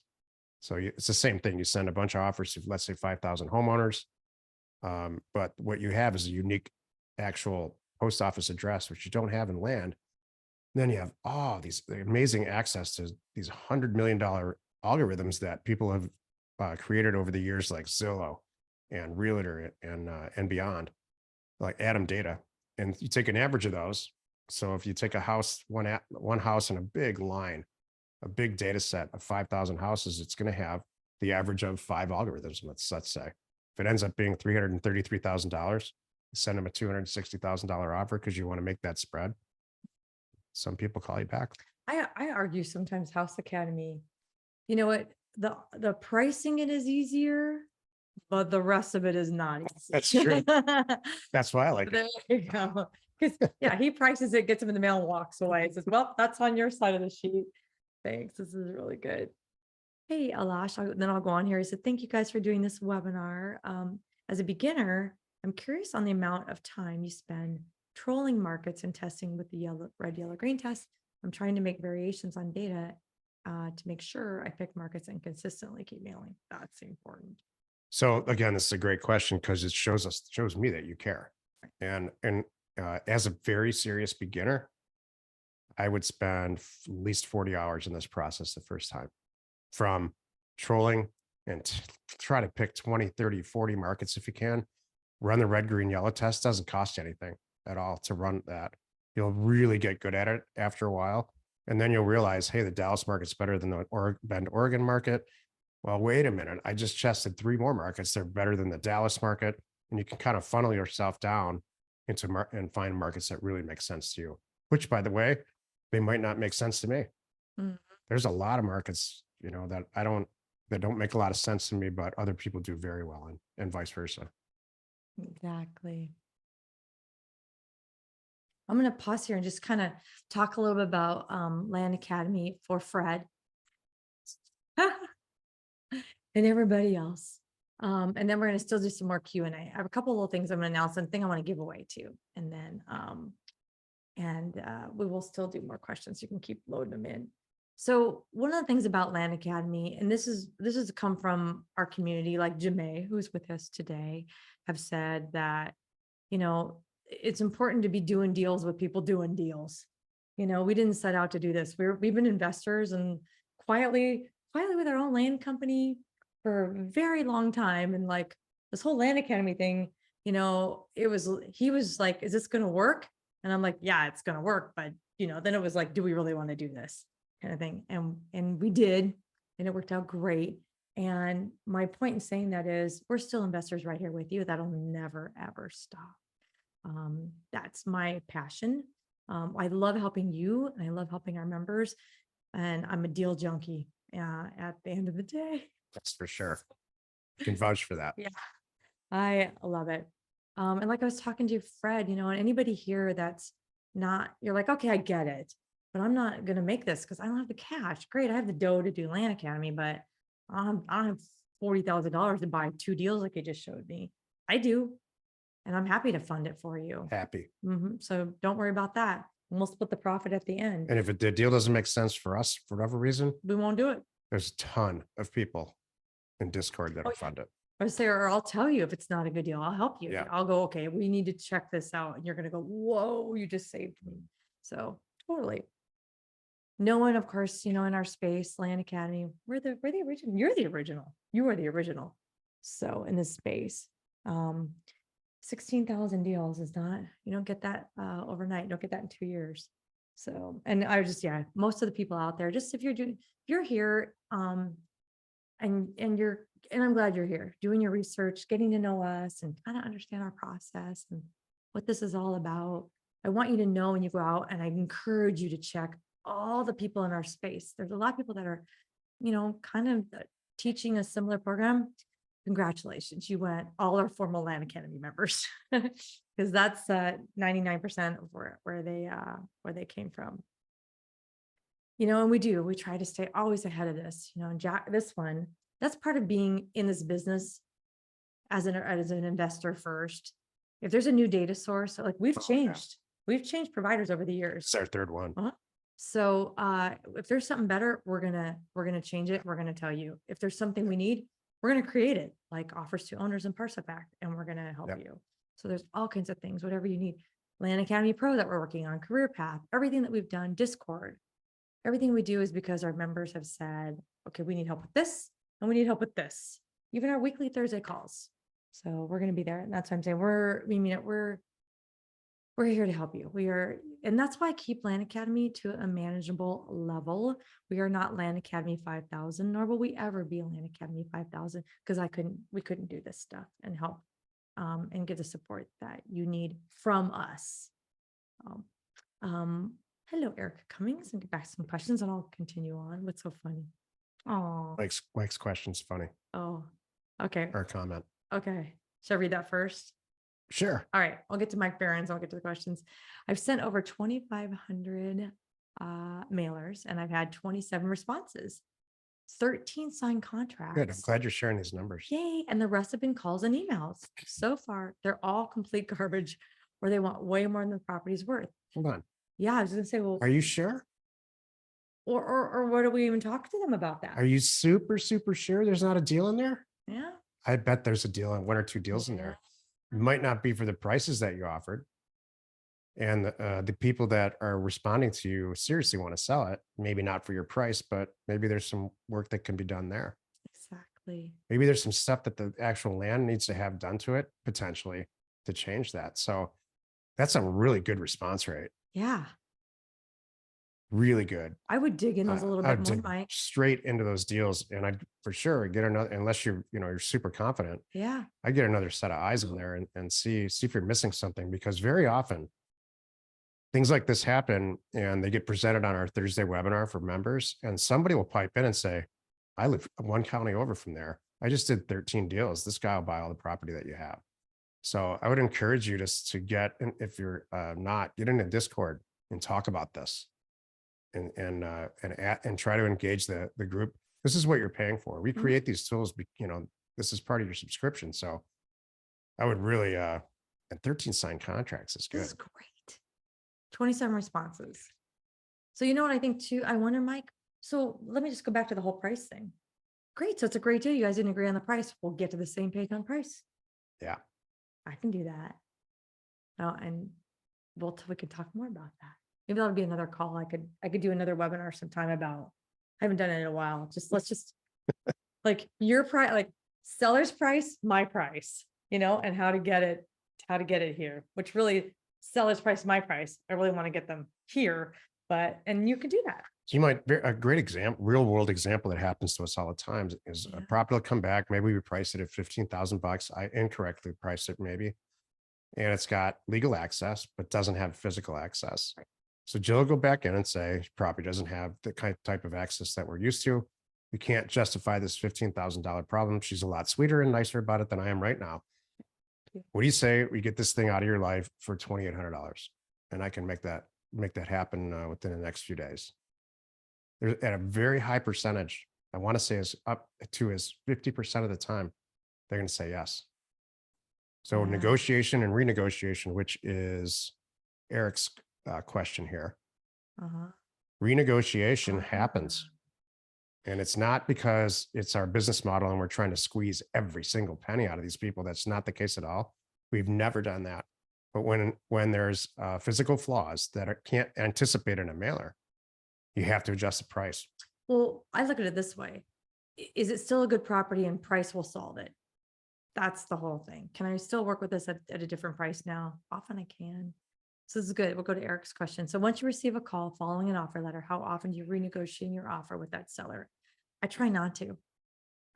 B: So it's the same thing. You send a bunch of offers to, let's say, 5,000 homeowners. But what you have is a unique actual post office address, which you don't have in land. Then you have these amazing access to these $100 million algorithms that people have created over the years, like Zillow and Realtor and beyond, like Atom Data. And you take an average of those. So if you take a house, one house in a big line, a big data set of 5,000 houses, it's going to have the average of 5 algorithms. Let's say if it ends up being $333,000, send them a $260,000 offer because you want to make that spread. Some people call you back.
A: I argue sometimes House Academy, you know what, the pricing it is easier, but the rest of it is not easy.
B: That's true. That's why I like
A: There
B: it.
A: you go. Because yeah, he prices it, gets him in the mail and walks away. He says, well, that's on your side of the sheet. Thanks. This is really good. Hey, Alash, then I'll go on here. He said, thank you guys for doing this webinar. As a beginner, I'm curious on the amount of time you spend trolling markets and testing with the red, yellow, green test. I'm trying to make variations on data to make sure I pick markets and consistently keep mailing. That's important.
B: So again, this is a great question because it shows me that you care. And as a very serious beginner, I would spend at least 40 hours in this process the first time, from trolling and try to pick 20, 30, 40 markets if you can. Run the red, green, yellow test. Doesn't cost you anything at all to run that. You'll really get good at it after a while. And then you'll realize, hey, the Dallas market's better than the Bend, Oregon market. Well, wait a minute. I just tested 3 more markets. They're better than the Dallas market. And you can kind of funnel yourself down and find markets that really make sense to you, which, by the way, they might not make sense to me.
A: Mhm.
B: There's a lot of markets, that don't make a lot of sense to me, but other people do very well, and vice versa.
A: Exactly. I'm going to pause here and just kind of talk a little bit about Land Academy for Fred and everybody else. And then we're going to still do some more Q&A. I have a couple little things I'm going to announce and thing I want to give away too. And then we will still do more questions. You can keep loading them in. So one of the things about Land Academy, and this has come from our community, like Jamae, who's with us today, have said that, it's important to be doing deals with people doing deals. We didn't set out to do this. We've been investors and quietly with our own land company for a very long time. And like this whole Land Academy thing, he was like, is this going to work? And I'm like, yeah, it's going to work. But, then it was like, do we really want to do this? kind of thing. And we did, and it worked out great. And my point in saying that is we're still investors right here with you. That'll never, ever stop. That's my passion. I love helping you and I love helping our members, and I'm a deal junkie at the end of the day.
B: That's for sure. You can vouch for that.
A: Yeah, I love it. And like I was talking to Fred, and anybody here that's not, you're like, okay, I get it, but I'm not going to make this because I don't have the cash. Great. I have the dough to do Land Academy, but I don't have $40,000 to buy 2 deals like you just showed me. I do. And I'm happy to fund it for you.
B: Happy.
A: So don't worry about that. We'll split the profit at the end.
B: And if the deal doesn't make sense for us, for whatever reason,
A: We won't do it.
B: there's a ton of people in Discord that'll fund it.
A: Or say, or I'll tell you if it's not a good deal. I'll help you.
B: Yeah.
A: I'll go, okay, we need to check this out. And you're going to go, whoa, you just saved me. So totally. No one, of course, in our space, Land Academy, we're the original. You're the original. You are the original. So in this space, 16,000 deals is not, you don't get that overnight. You don't get that in 2 years. So, and I just, most of the people out there, just if you're here, and I'm glad you're here doing your research, getting to know us and kind of understand our process and what this is all about. I want you to know when you go out, and I encourage you to check all the people in our space. There's a lot of people that are, kind of teaching a similar program. Congratulations. You went all our formal Land Academy members, because that's 99% of where they came from. And we try to stay always ahead of this, and Jack, this one, that's part of being in this business as an investor first. If there's a new data source, like we've changed providers over the years.
B: It's our third one.
A: So if there's something better, we're gonna change it. We're gonna tell you. If there's something we need, we're gonna create it, like offers to owners and parcel back, and we're gonna help you. So there's all kinds of things, whatever you need. Land Academy Pro that we're working on, Career Path, everything that we've done, Discord, everything we do is because our members have said, okay, we need help with this, and we need help with this. Even our weekly Thursday calls. So we're gonna be there, and that's what I'm saying. We're here to help you. And that's why I keep Land Academy to a manageable level. We are not Land Academy 5,000, nor will we ever be Land Academy 5,000, because we couldn't do this stuff and help and give the support that you need from us. Hello, Erica Cummings, and get back to some questions, and I'll continue on. What's so funny? Oh,
B: Mike's question's funny.
A: Oh, okay.
B: Or comment.
A: Okay. Should I read that first?
B: Sure.
A: All right. I'll get to Mike Barron's. I'll get to the questions. I've sent over 2,500 mailers, and I've had 27 responses, 13 signed contracts.
B: Good. I'm glad you're sharing these numbers.
A: Yay. And the rest have been calls and emails. So far, they're all complete garbage, or they want way more than the property's worth.
B: Hold on.
A: Yeah. I was going to say, well,
B: Are you sure?
A: Or what do we even talk to them about that?
B: Are you super sure there's not a deal in there?
A: Yeah.
B: I bet there's a deal, 1 or 2 deals in there. It might not be for the prices that you offered. And the people that are responding to you seriously want to sell it. Maybe not for your price, but maybe there's some work that can be done there.
A: Exactly.
B: Maybe there's some stuff that the actual land needs to have done to it potentially to change that. So that's a really good response rate.
A: Yeah.
B: Really good.
A: I would dig in those a little bit more,
B: dig
A: Mike.
B: straight into those deals, and I'd for sure get another, unless you're super confident.
A: Yeah.
B: I get another set of eyes in there and see if you're missing something, because very often things like this happen and they get presented on our Thursday webinar for members, and somebody will pipe in and say, I live 1 county over from there. I just did 13 deals. This guy will buy all the property that you have. So I would encourage you to get, if you're not, get into Discord and talk about this. And try to engage the group. This is what you're paying for. We create these tools, this is part of your subscription. So I would really, and 13 signed contracts is good.
A: This is great. 27 responses. So you know what I think too? I wonder, Mike, so let me just go back to the whole price thing. Great. So it's a great deal. You guys didn't agree on the price. We'll get to the same page on price.
B: Yeah.
A: I can do that. Oh, and we could talk more about that. Maybe that'll be another call. I could do another webinar sometime about, I haven't done it in a while. Let's just like your price, like seller's price, my price, and how to get it here, which really seller's price, my price. I really want to get them here, and you can do that.
B: So you might, a great example, real world example that happens to us all the time is a
A: Yeah.
B: property will come back. Maybe we price it at 15,000 bucks. I incorrectly priced it maybe, and it's got legal access, but doesn't have physical access. So Jill will go back in and say, property doesn't have the type of access that we're used to. We can't justify this $15,000 problem. She's a lot sweeter and nicer about it than I am right now. What do you say we get this thing out of your life for $2,800? And I can make that happen within the next few days. There's at a very high percentage. I want to say is up to as 50% of the time, they're going to say yes. So
A: Yeah.
B: negotiation and renegotiation, which is Eric's question here.
A: Uh-huh.
B: Renegotiation happens. And it's not because it's our business model and we're trying to squeeze every single penny out of these people. That's not the case at all. We've never done that. But when there's physical flaws that can't anticipate in a mailer, you have to adjust the price.
A: Well, I look at it this way. Is it still a good property and price will solve it? That's the whole thing. Can I still work with this at a different price now? Often I can. So this is good. We'll go to Eric's question. So once you receive a call following an offer letter, how often do you renegotiate your offer with that seller? I try not to.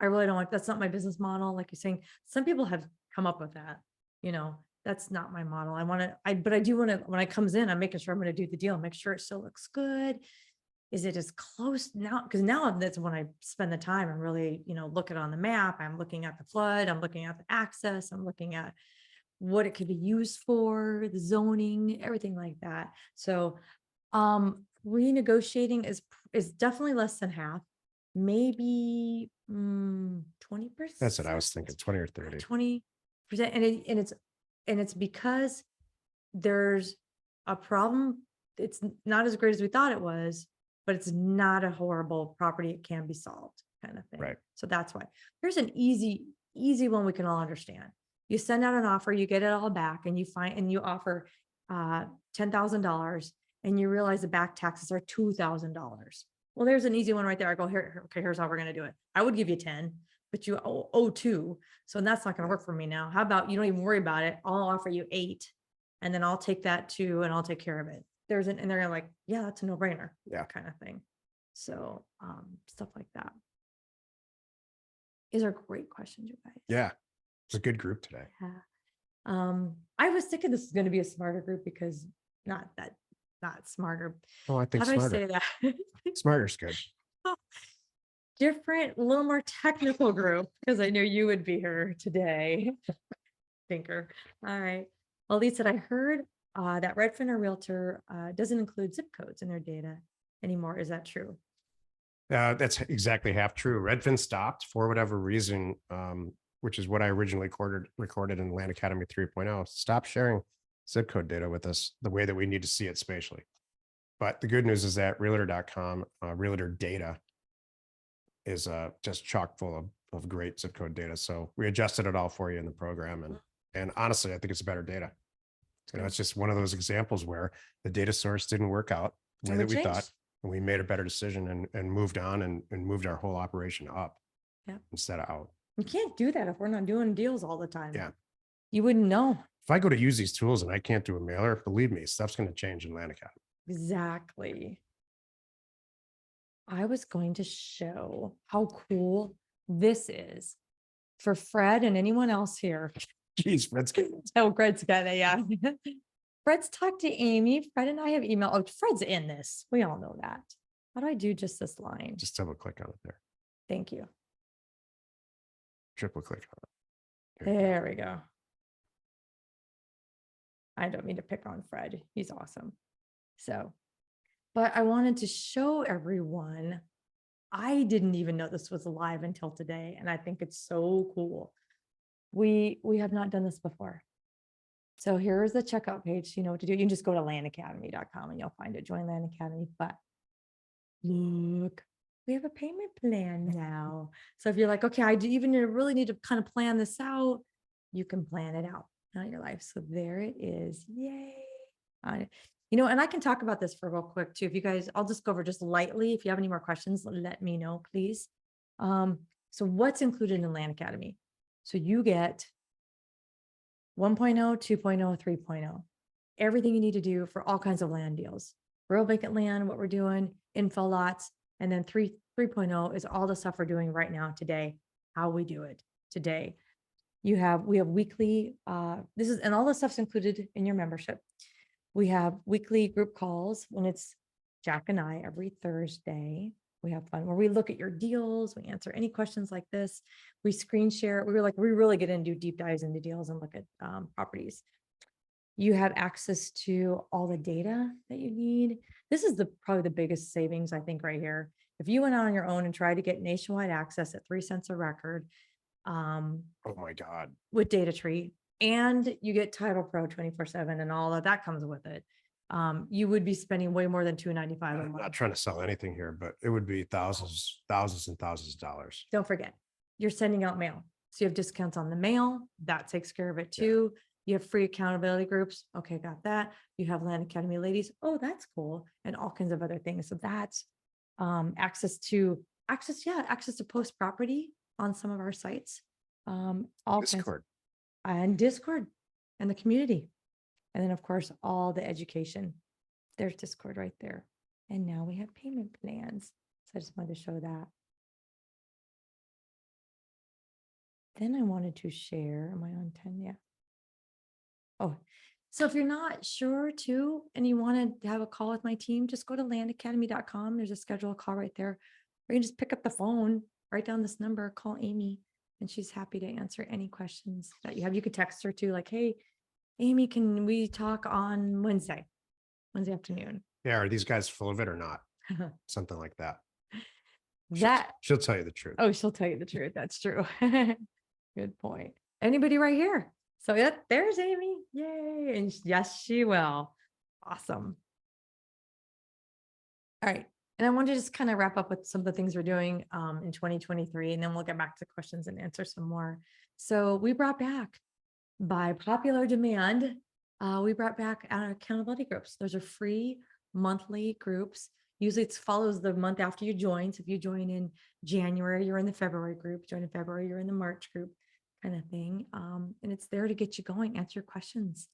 A: I really don't like, that's not my business model. Like you're saying, some people have come up with that, that's not my model. But I do want to, when it comes in, I'm making sure I'm going to do the deal, make sure it still looks good. Is it as close now? Because now that's when I spend the time and really, look it on the map. I'm looking at the flood, I'm looking at the access, I'm looking at what it could be used for, the zoning, everything like that. So renegotiating is definitely less than half, maybe 20%.
B: That's what I was thinking, 20 or 30.
A: 20%. And it's because there's a problem. It's not as great as we thought it was, but it's not a horrible property. It can be solved kind of thing.
B: Right.
A: So that's why here's an easy one we can all understand. You send out an offer, you get it all back, and you offer $10,000 and you realize the back taxes are $2,000. Well, there's an easy one right there. I go, here, okay, here's how we're going to do it. I would give you 10, but you owe 2. So that's not going to work for me now. How about you don't even worry about it? I'll offer you 8 and then I'll take that 2 and I'll take care of it. And they're like, yeah, that's a no brainer.
B: Yeah.
A: Kind of thing. So stuff like that. These are great questions, you guys.
B: Yeah. It's a good group today.
A: Yeah. I was thinking this is going to be a smarter group because not smarter.
B: Oh, I think
A: How do
B: smarter.
A: I say that?
B: Smarter's good.
A: Different, a little more technical group because I knew you would be here today. Thinker. All right. Well, Lisa, I heard that Redfin or Realtor doesn't include zip codes in their data anymore. Is that true?
B: That's exactly half true. Redfin stopped for whatever reason, which is what I originally recorded in Land Academy 3.0. Stop sharing zip code data with us the way that we need to see it spatially. But the good news is that realtor.com, realtor data is just chock full of great zip code data. So we adjusted it all for you in the program. And honestly, I think it's better data. It's just one of those examples where the data source didn't work out the way that we thought, and we made a better decision and moved on and moved our whole operation up instead of out.
A: You can't do that if we're not doing deals all the time.
B: Yeah.
A: You wouldn't know.
B: If I go to use these tools and I can't do a mailer, believe me, stuff's going to change in Land Academy.
A: Exactly. I was going to show how cool this is for Fred and anyone else here.
B: Geez, Fred's getting it.
A: Oh, Fred's got it, yeah. Fred's talked to Amy. Fred and I have emailed. Oh, Fred's in this. We all know that. How do I do just this line?
B: Just double click on it there.
A: Thank you.
B: Triple click on it.
A: There we go. I don't mean to pick on Fred. He's awesome. So, but I wanted to show everyone. I didn't even know this was live until today. And I think it's so cool. We have not done this before. So here's the checkout page. You know what to do. You can just go to landacademy.com and you'll find it. Join Land Academy. But look, we have a payment plan now. So if you're like, okay, I do even really need to kind of plan this out, you can plan it out in your life. So there it is. Yay. And I can talk about this for real quick too. If you guys, I'll just go over just lightly. If you have any more questions, let me know, please. So what's included in Land Academy? So you get 1.0, 2.0, 3.0, everything you need to do for all kinds of land deals, rural vacant land, what we're doing, info lots. And then 3.0 is all the stuff we're doing right now today, how we do it today. We have weekly, and all this stuff's included in your membership. We have weekly group calls when it's Jack and I every Thursday. We have fun where we look at your deals. We answer any questions like this. We screen share. We really get into deep dives into deals and look at properties. You have access to all the data that you need. This is probably the biggest savings, I think, right here. If you went out on your own and tried to get nationwide access at 3 cents a record,
B: Oh my God.
A: with Data Tree, and you get Title Pro 24/7 and all of that comes with it, you would be spending way more than $295 a
B: I'm
A: month.
B: not trying to sell anything here, but it would be thousands and thousands of dollars.
A: Don't forget, you're sending out mail. So you have discounts on the mail. That takes care of it too. You have free accountability groups. Okay, got that. You have Land Academy ladies. Oh, that's cool. And all kinds of other things. So that's access to post property on some of our sites. All
B: Discord.
A: and Discord and the community. And then of course, all the education. There's Discord right there. And now we have payment plans. So I just wanted to show that. Then I wanted to share, am I on 10? Yeah. Oh, so if you're not sure too, and you want to have a call with my team, just go to landacademy.com. There's a schedule call right there. Or you can just pick up the phone, write down this number, call Amy, and she's happy to answer any questions that you have. You could text her too, like, hey, Amy, can we talk on Wednesday afternoon?
B: Yeah. Are these guys full of it or not? Something like that.
A: That,
B: She'll tell you the truth.
A: oh, she'll tell you the truth. That's true. Good point. Anybody right here? So yeah, there's Amy. Yay. And yes, she will. Awesome. All right. And I want to just kind of wrap up with some of the things we're doing in 2023, and then we'll get back to questions and answer some more. So we brought back, by popular demand, we brought back our accountability groups. Those are free monthly groups. Usually it follows the month after you join. So if you join in January, you're in the February group. Join in February, you're in the March group, kind of thing. And it's there to get you going, answer your questions.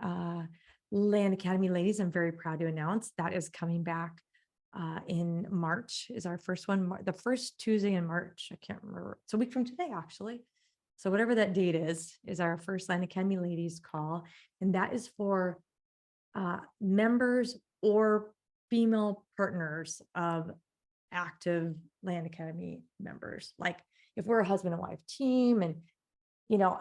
A: Land Academy ladies, I'm very proud to announce that is coming back in March is our first one. The first Tuesday in March. I can't remember. It's a week from today, actually. So whatever that date is our first Land Academy ladies call. And that is for members or female partners of active Land Academy members. Like if we're a husband and wife team and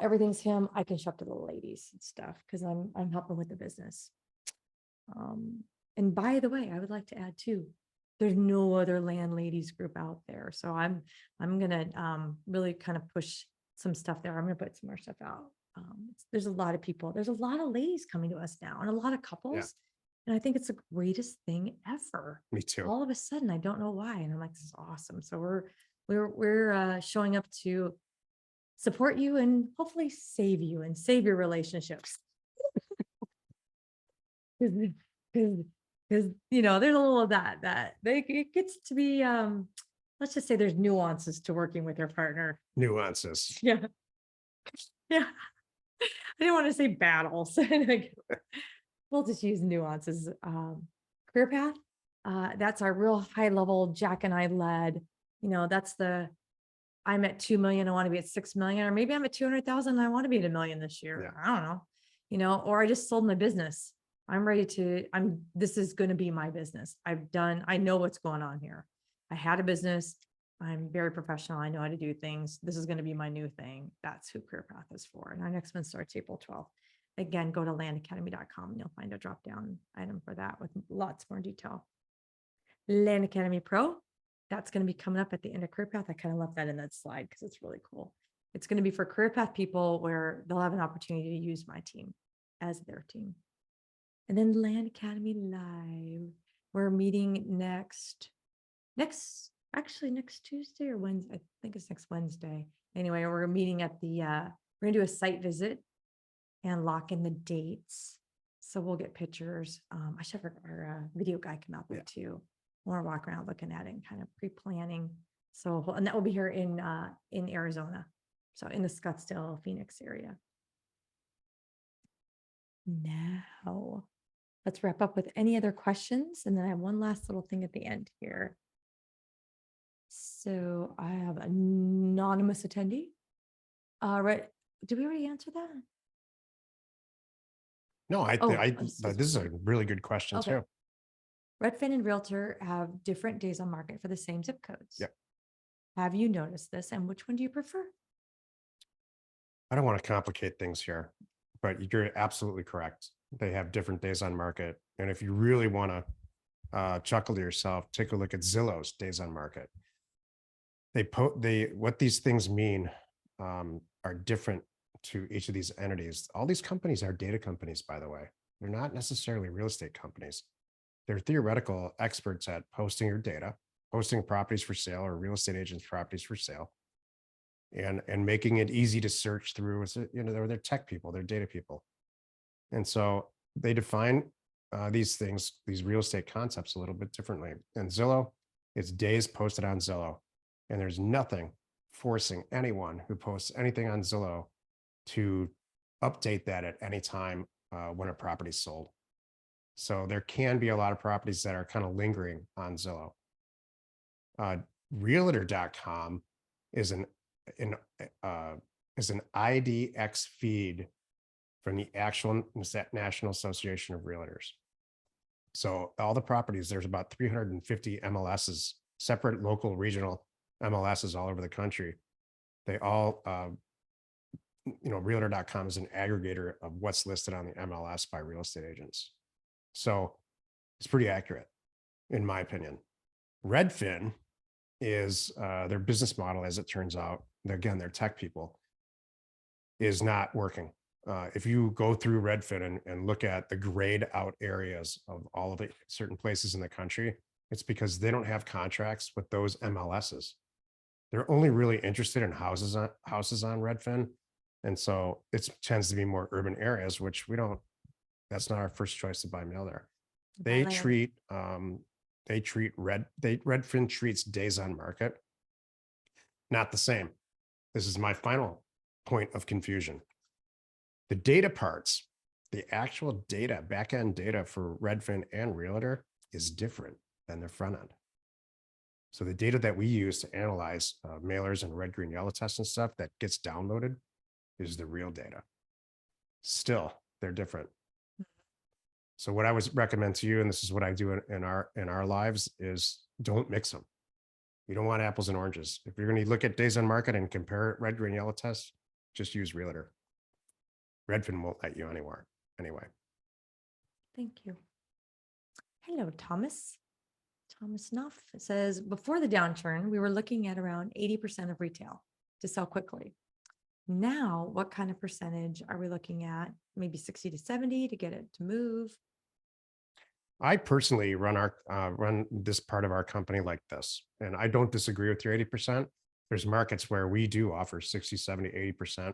A: everything's him, I can show up to the ladies and stuff because I'm helping with the business. And by the way, I would like to add too, there's no other land ladies group out there. So I'm gonna really kind of push some stuff there. I'm gonna put some more stuff out. There's a lot of people, there's a lot of ladies coming to us now and a lot of couples. Yeah. And I think it's the greatest thing ever.
B: Me too.
A: All of a sudden, I don't know why. And I'm like, this is awesome. So we're showing up to support you and hopefully save you and save your relationships. Because there's a little of that it gets to be, let's just say there's nuances to working with your partner.
B: Nuances.
A: Yeah. Yeah. I didn't want to say battles. We'll just use nuances. Career path. That's our real high level Jack and I led, that's I'm at 2 million. I want to be at 6 million, or maybe I'm at 200,000. I want to be at 1 million this year. Yeah. I don't know, or I just sold my business. I'm ready to, this is going to be my business. I know what's going on here. I had a business. I'm very professional. I know how to do things. This is going to be my new thing. That's who Career Path is for. And our next one starts April 12th. Again, go to landacademy.com and you'll find a drop down item for that with lots more detail. Land Academy Pro. That's going to be coming up at the end of Career Path. I kind of left that in that slide because it's really cool. It's going to be for Career Path people where they'll have an opportunity to use my team as their team. And then Land Academy Live. We're meeting next Tuesday or Wednesday. I think it's next Wednesday. Anyway, we're meeting at we're going to do a site visit and lock in the dates. So we'll get pictures. I should have our video guy come out there too. We'll walk around looking at it and kind of pre-planning. So, and that will be here in Arizona. So in the Scottsdale, Phoenix area. Now, let's wrap up with any other questions. And then I have one last little thing at the end here. So I have anonymous attendee. Right. Did we already answer that?
B: No,
A: Excuse
B: this is
A: me.
B: a really good question
A: Okay.
B: too.
A: Redfin and Realtor have different days on market for the same zip codes.
B: Yep.
A: Have you noticed this? And which one do you prefer?
B: I don't want to complicate things here, but you're absolutely correct. They have different days on market. And if you really want to chuckle to yourself, take a look at Zillow's days on market. What these things mean are different to each of these entities. All these companies are data companies, by the way. They're not necessarily real estate companies. They're theoretical experts at posting your data, posting properties for sale or real estate agents' properties for sale, and making it easy to search through. They're tech people, they're data people. And so they define these things, these real estate concepts a little bit differently. And Zillow, it's days posted on Zillow. And there's nothing forcing anyone who posts anything on Zillow to update that at any time when a property's sold. So there can be a lot of properties that are kind of lingering on Zillow. Realtor.com is an IDX feed from the actual National Association of Realtors. So all the properties, there's about 350 MLSs, separate local regional MLSs all over the country. They all, Realtor.com is an aggregator of what's listed on the MLS by real estate agents. So it's pretty accurate, in my opinion. Redfin is their business model, as it turns out. Again, they're tech people, is not working. If you go through Redfin and look at the grayed out areas of all of the certain places in the country, it's because they don't have contracts with those MLSs. They're only really interested in houses on Redfin. And so it tends to be more urban areas, which that's not our first choice to buy mail there. Redfin treats days on market not the same. This is my final point of confusion. The data parts, the actual data, back-end data for Redfin and Realtor is different than the front end. So the data that we use to analyze mailers and red, green, yellow tests and stuff that gets downloaded is the real data. Still, they're different. So what I would recommend to you, and this is what I do in our lives, is don't mix them. You don't want apples and oranges. If you're going to look at days on market and compare red, green, yellow tests, just use Realtor. Redfin won't let you anywhere anyway.
A: Thank you. Hello, Thomas. Thomas Nuff says, before the downturn, we were looking at around 80% of retail to sell quickly. Now, what kind of percentage are we looking at? Maybe 60 to 70 to get it to move?
B: I personally run this part of our company like this, and I don't disagree with your 80%. There's markets where we do offer 60, 70, 80%,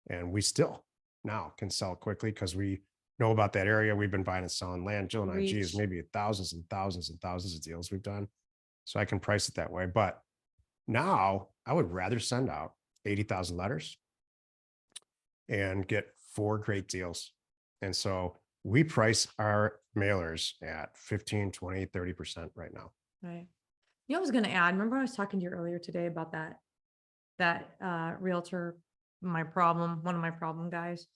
B: and we still now can sell quickly because we know about that area. We've been buying and selling land. Jill and I, geez, maybe thousands and thousands and thousands of deals we've done. So I can price it that way. But now I would rather send out 80,000 letters and get 4 great deals. And so we price our mailers at 15, 20, 30% right now.
A: Right. You know, I was going to add, remember I was talking to you earlier today about that realtor, one of my problem guys.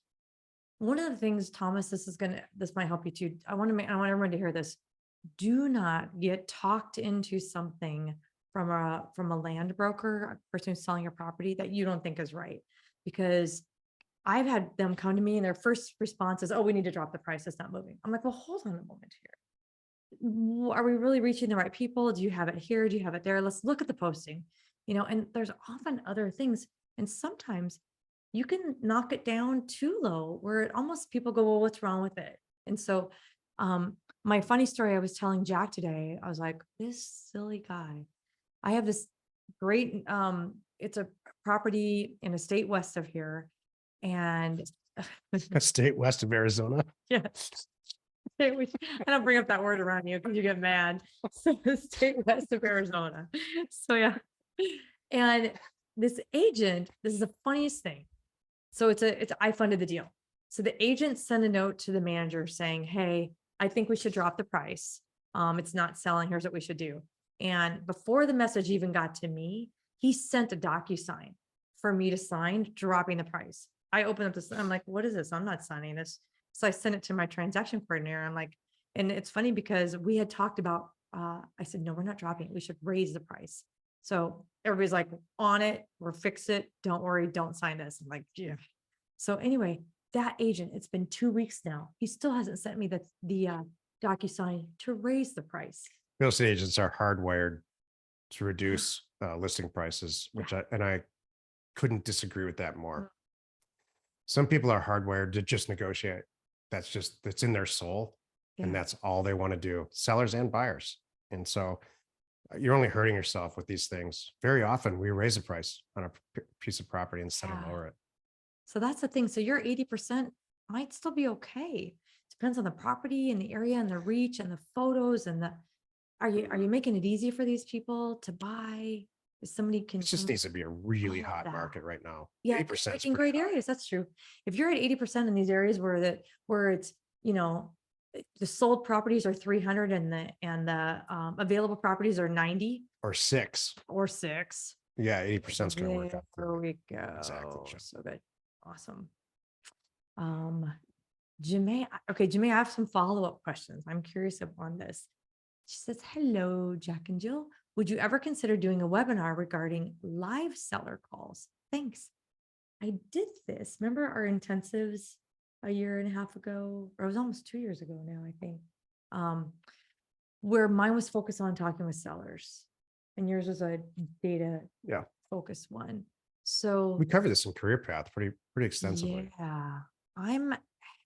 A: One of the things, Thomas, this might help you too. I want everyone to hear this. Do not get talked into something from a land broker, a person who's selling your property that you don't think is right, because I've had them come to me and their first response is, oh, we need to drop the price. It's not moving. I'm like, well, hold on a moment here. Are we really reaching the right people? Do you have it here? Do you have it there? Let's look at the posting, and there's often other things. And sometimes you can knock it down too low where it almost people go, well, what's wrong with it? And so my funny story I was telling Jack today, I was like, this silly guy, I have this great, it's a property in a state west of here. And
B: A state west of Arizona.
A: yeah, I don't bring up that word around you because you get mad. So the state west of Arizona. So yeah. And this agent, this is the funniest thing. So I funded the deal. So the agent sent a note to the manager saying, hey, I think we should drop the price. It's not selling. Here's what we should do. And before the message even got to me, he sent a DocuSign for me to sign, dropping the price. I opened up this, I'm like, what is this? I'm not signing this. So I sent it to my transaction coordinator. I'm like, and it's funny because we had talked about, I said, no, we're not dropping it. We should raise the price. So everybody's like on it, we'll fix it. Don't worry, don't sign this. I'm like, yeah. So anyway, that agent, it's been 2 weeks now. He still hasn't sent me the DocuSign to raise the price.
B: Real estate agents are hardwired to reduce listing prices, which I couldn't disagree with that more. Some people are hardwired to just negotiate. That's in their soul.
A: Yeah.
B: And that's all they want to do, sellers and buyers. And so you're only hurting yourself with these things. Very often we raise the price on a piece of property instead of lower it.
A: So that's the thing. So your 80% might still be okay. Depends on the property and the area and the reach and the photos and are you making it easy for these people to buy? If somebody can.
B: It just needs to be a really
A: all of
B: hot
A: that.
B: market right now.
A: Yeah,
B: 80%
A: in great areas. That's true. If you're at 80% in these areas where it's, the sold properties are 300 and the available properties are 90
B: or 6.
A: or 6.
B: Yeah, 80% is going to work out.
A: There we go.
B: Exactly.
A: So good. Awesome. Janae, okay, Janae, I have some follow-up questions. I'm curious on this. She says, hello, Jack and Jill. Would you ever consider doing a webinar regarding live seller calls? Thanks. I did this. Remember our intensives a year and a half ago, or it was almost 2 years ago now, I think, where mine was focused on talking with sellers and yours was a data focused one. So
B: we covered this in Career Path pretty extensively.
A: Yeah, I'm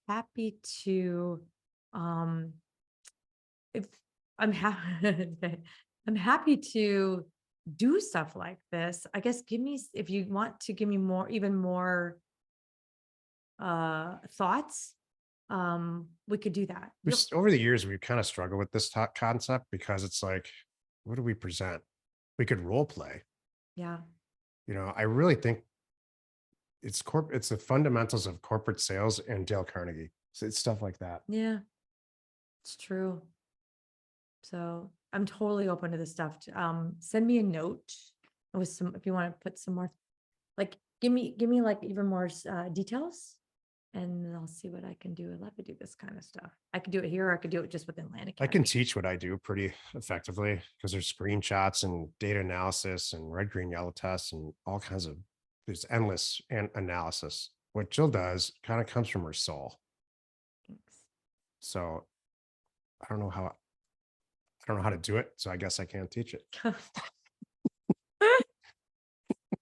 A: happy to, if I'm happy, I'm happy to do stuff like this. I guess if you want to give me even more thoughts, we could do that.
B: Over the years, we've kind of struggled with this concept because it's like, what do we present? We could role play.
A: Yeah.
B: I really think it's the fundamentals of corporate sales and Dale Carnegie. So it's stuff like that.
A: Yeah, it's true. So I'm totally open to this stuff. Send me a note with some, if you want to put some more, like, give me like even more details and I'll see what I can do. I'd love to do this kind of stuff. I could do it here, or I could do it just within Land Academy.
B: I can teach what I do pretty effectively because there's screenshots and data analysis and red, green, yellow tests and all kinds of, there's endless analysis. What Jill does kind of comes from her soul.
A: Thanks.
B: So I don't know how to do it. So I guess I can't teach it.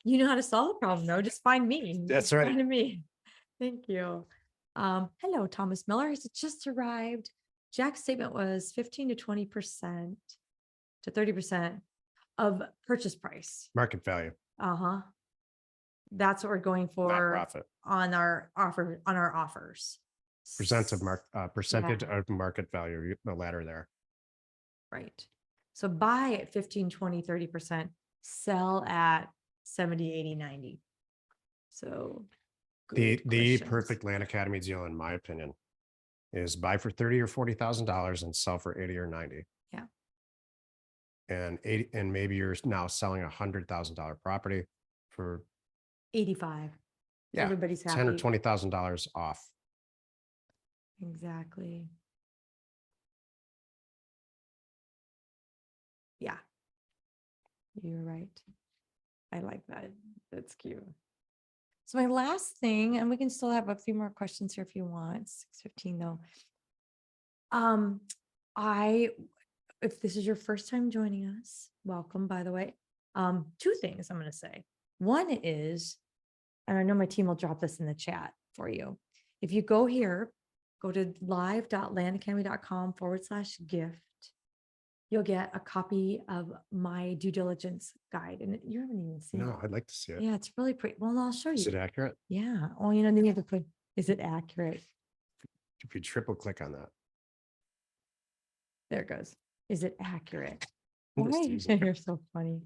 A: You know how to solve a problem though. Just find me.
B: That's right.
A: Find me. Thank you. Hello, Thomas Miller. Has just arrived. Jack's statement was 15 to 20% to 30% of purchase price.
B: Market value.
A: That's what we're going for.
B: Not profit.
A: On our offers.
B: Percentage of market value, the latter there.
A: Right. So buy at 15, 20, 30%, sell at 70, 80, 90. So
B: the perfect Land Academy deal, in my opinion, is buy for $30,000 or $40,000 and sell for 80 or 90.
A: Yeah.
B: And maybe you're now selling $100,000 property for
A: 85.
B: Yeah.
A: Everybody's happy.
B: $10,000 or $20,000 off.
A: Exactly. Yeah. You're right. I like that. That's cute. So my last thing, and we can still have a few more questions here if you want. 6:15 though. If this is your first time joining us, welcome, by the way. 2 things I'm going to say. One is, and I know my team will drop this in the chat for you. If you go here, go to live.landacademy.com/gift. You'll get a copy of my due diligence guide. And you haven't even seen it.
B: No, I'd like to see it.
A: Yeah, it's really pretty. Well, I'll show you.
B: Is it accurate?
A: Yeah. Oh, then you have to put, is it accurate?
B: If you triple click on that.
A: There it goes. Is it accurate?
B: I'm just
A: Why?
B: teasing.
A: You're so funny.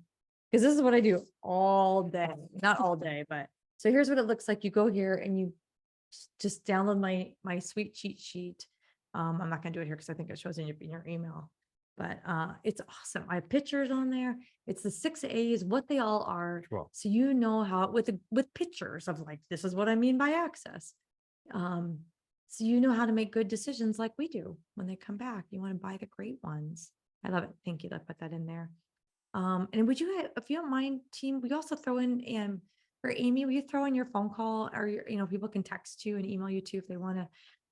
A: Because this is what I do all day. Not all day, but so here's what it looks like. You go here and you just download my sweet cheat sheet. I'm not gonna do it here because I think it shows in your email. But it's awesome. I have pictures on there. It's the 6 A's, what they all are.
B: Cool.
A: So you know how with pictures of like, this is what I mean by access. Um, so you know how to make good decisions like we do when they come back. You want to buy the great ones. I love it. Thank you. I put that in there. And would you, if you don't mind, team, we also throw in, and for Amy, will you throw in your phone call, or your, people can text you and email you too if they want to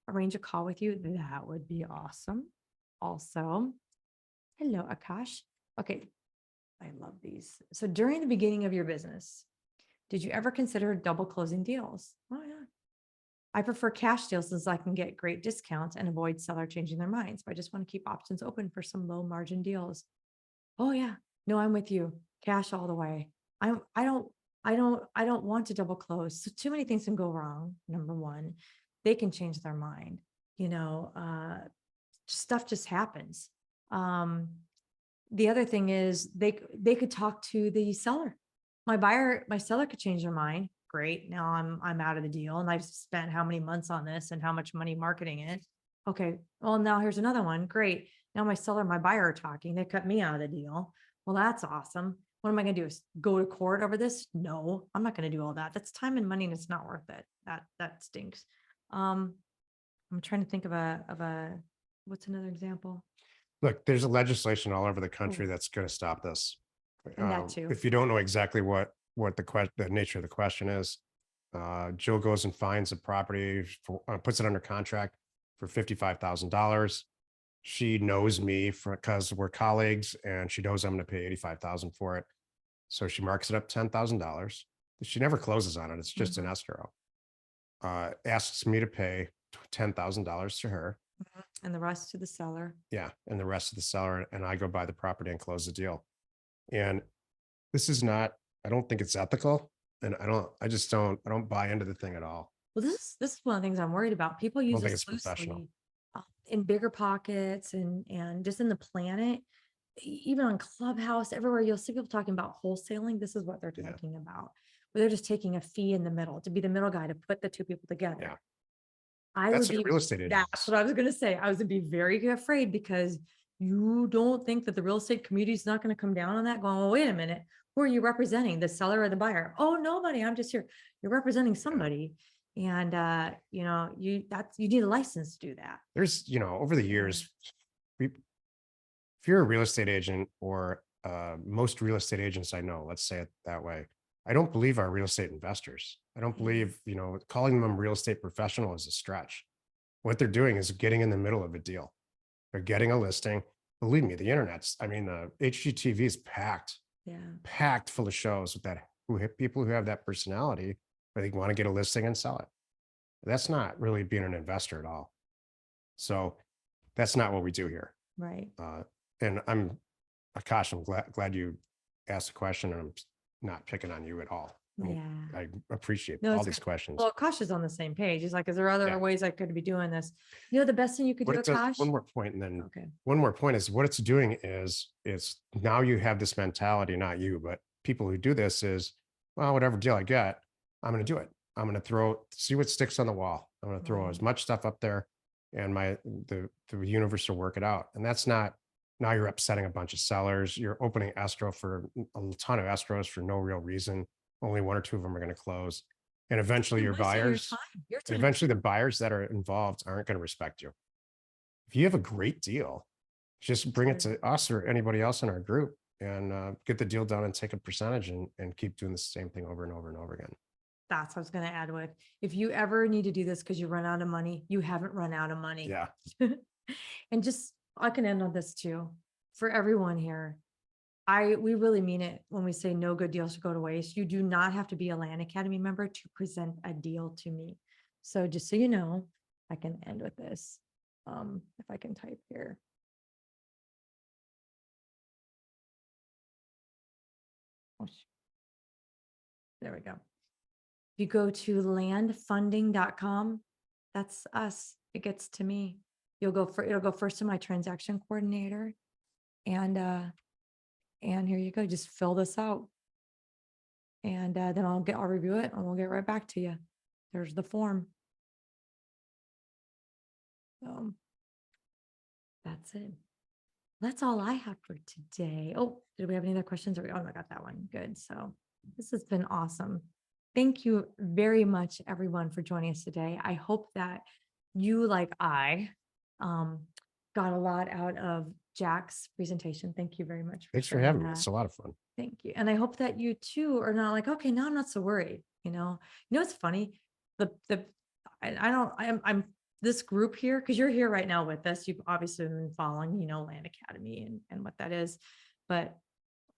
A: arrange a call with you. That would be awesome. Also, hello, Akash. Okay, I love these. So during the beginning of your business, did you ever consider double closing deals? Oh yeah. I prefer cash deals since I can get great discounts and avoid seller changing their minds. But I just want to keep options open for some low margin deals. Oh yeah. No, I'm with you. Cash all the way. I don't want to double close. So too many things can go wrong. Number one, they can change their mind. Stuff just happens. The other thing is they could talk to the seller. My seller could change their mind. Great. Now I'm out of the deal and I've spent how many months on this and how much money marketing it. Okay. Well, now here's another one. Great. Now my seller, my buyer are talking. They cut me out of the deal. Well, that's awesome. What am I going to do? Is go to court over this? No, I'm not going to do all that. That's time and money and it's not worth it. That stinks. I'm trying to think of what's another example?
B: Look, there's a legislation all over the country that's going to stop this.
A: And that too.
B: If you don't know exactly what the nature of the question is, Jill goes and finds a property, puts it under contract for $55,000. She knows me because we're colleagues, and she knows I'm going to pay $85,000 for it. So she marks it up $10,000. She never closes on it. It's just an escrow. Asks me to pay $10,000 to her.
A: And the rest to the seller.
B: Yeah. And the rest of the seller, and I go buy the property and close the deal. And this is not, I don't think it's ethical. And I don't buy into the thing at all.
A: Well, this is one of the things I'm worried about. People use
B: think
A: this
B: it's professional.
A: loosely in bigger pockets and just in the planet, even on Clubhouse, everywhere you'll see people talking about wholesaling. This is what they're
B: Yeah.
A: talking about, where they're just taking a fee in the middle to be the middle guy to put the two people together.
B: Yeah.
A: I
B: That's
A: would
B: what
A: be,
B: a real estate agent
A: that's
B: is.
A: what I was going to say. I was going to be very afraid because you don't think that the real estate community is not going to come down on that going, well, wait a minute. Who are you representing? The seller or the buyer? Oh, nobody. I'm just here. You're representing somebody. And, you need a license to do that.
B: There's, over the years, if you're a real estate agent, or most real estate agents I know, let's say it that way, I don't believe are real estate investors. I don't believe, calling them real estate professional is a stretch. What they're doing is getting in the middle of a deal. They're getting a listing. Believe me, the the HGTV is packed full of shows with people who have that personality, where they want to get a listing and sell it. That's not really being an investor at all. So that's not what we do here.
A: Right.
B: And Akash, I'm glad you asked the question, and I'm not picking on you at all. I appreciate all these questions.
A: Well, Akash is on the same page. He's like, is there other ways I could be doing this? The best thing you could do, Akash?
B: One more point, and then one more point is what it's doing is now you have this mentality, not you, but people who do this is, well, whatever deal I get, I'm going to do it. I'm going to see what sticks on the wall. I'm going to throw as much stuff up there, and the universe will work it out. And that's not, now you're upsetting a bunch of sellers. You're opening escrow for a ton of escrows for no real reason. Only one or two of them are going to close. And eventually the buyers that are involved aren't going to respect you. If you have a great deal, just bring it to us or anybody else in our group, and get the deal done and take a percentage, and keep doing the same thing over and over and over again.
A: That's what I was going to add with. If you ever need to do this because you run out of money, you haven't run out of money.
B: Yeah.
A: And I can end on this too. For everyone here, we really mean it when we say no good deals should go to waste. You do not have to be a Land Academy member to present a deal to me. So just so you know, I can end with this. If I can type here. There we go. If you go to landfunding.com, that's us. It gets to me. It'll go first to my transaction coordinator. And here you go. Just fill this out. And then I'll review it and we'll get right back to you. There's the form. That's it. That's all I have for today. Oh, did we have any other questions? Oh, I got that one. Good. So this has been awesome. Thank you very much, everyone, for joining us today. I hope that you, like I, um, got a lot out of Jack's presentation. Thank you very much for
B: Thanks for
A: sharing
B: having me.
A: that.
B: It's a lot of fun.
A: Thank you. And I hope that you too are not like, okay, now I'm not so worried. It's funny. I don't, I'm this group here, because you're here right now with us. You've obviously been following, Land Academy and what that is. But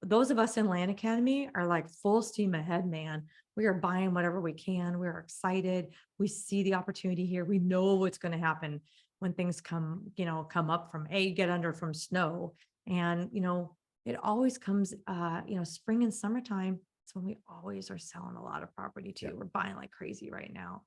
A: those of us in Land Academy are like full steam ahead, man. We are buying whatever we can. We're excited. We see the opportunity here. We know what's going to happen when things come up from get under from snow. And, it always comes, spring and summertime. It's when we always are selling a lot of property too.
B: Yeah.
A: We're buying like crazy right now.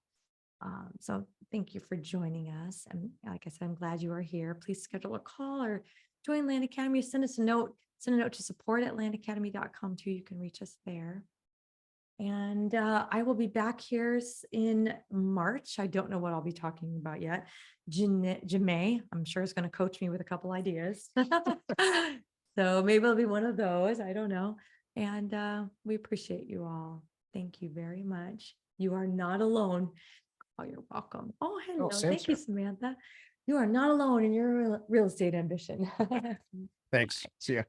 A: So thank you for joining us. And like I said, I'm glad you are here. Please schedule a call or join Land Academy. Send us a note. Send a note to support@landacademy.com too. You can reach us there. And I will be back here in March. I don't know what I'll be talking about yet. Janae, I'm sure, is going to coach me with a couple ideas. So maybe it'll be one of those. I don't know. And we appreciate you all. Thank you very much. You are not alone. Oh, you're welcome. Oh, hello. Thank you, Samantha. You are not alone in your real estate ambition.
B: Thanks. See ya.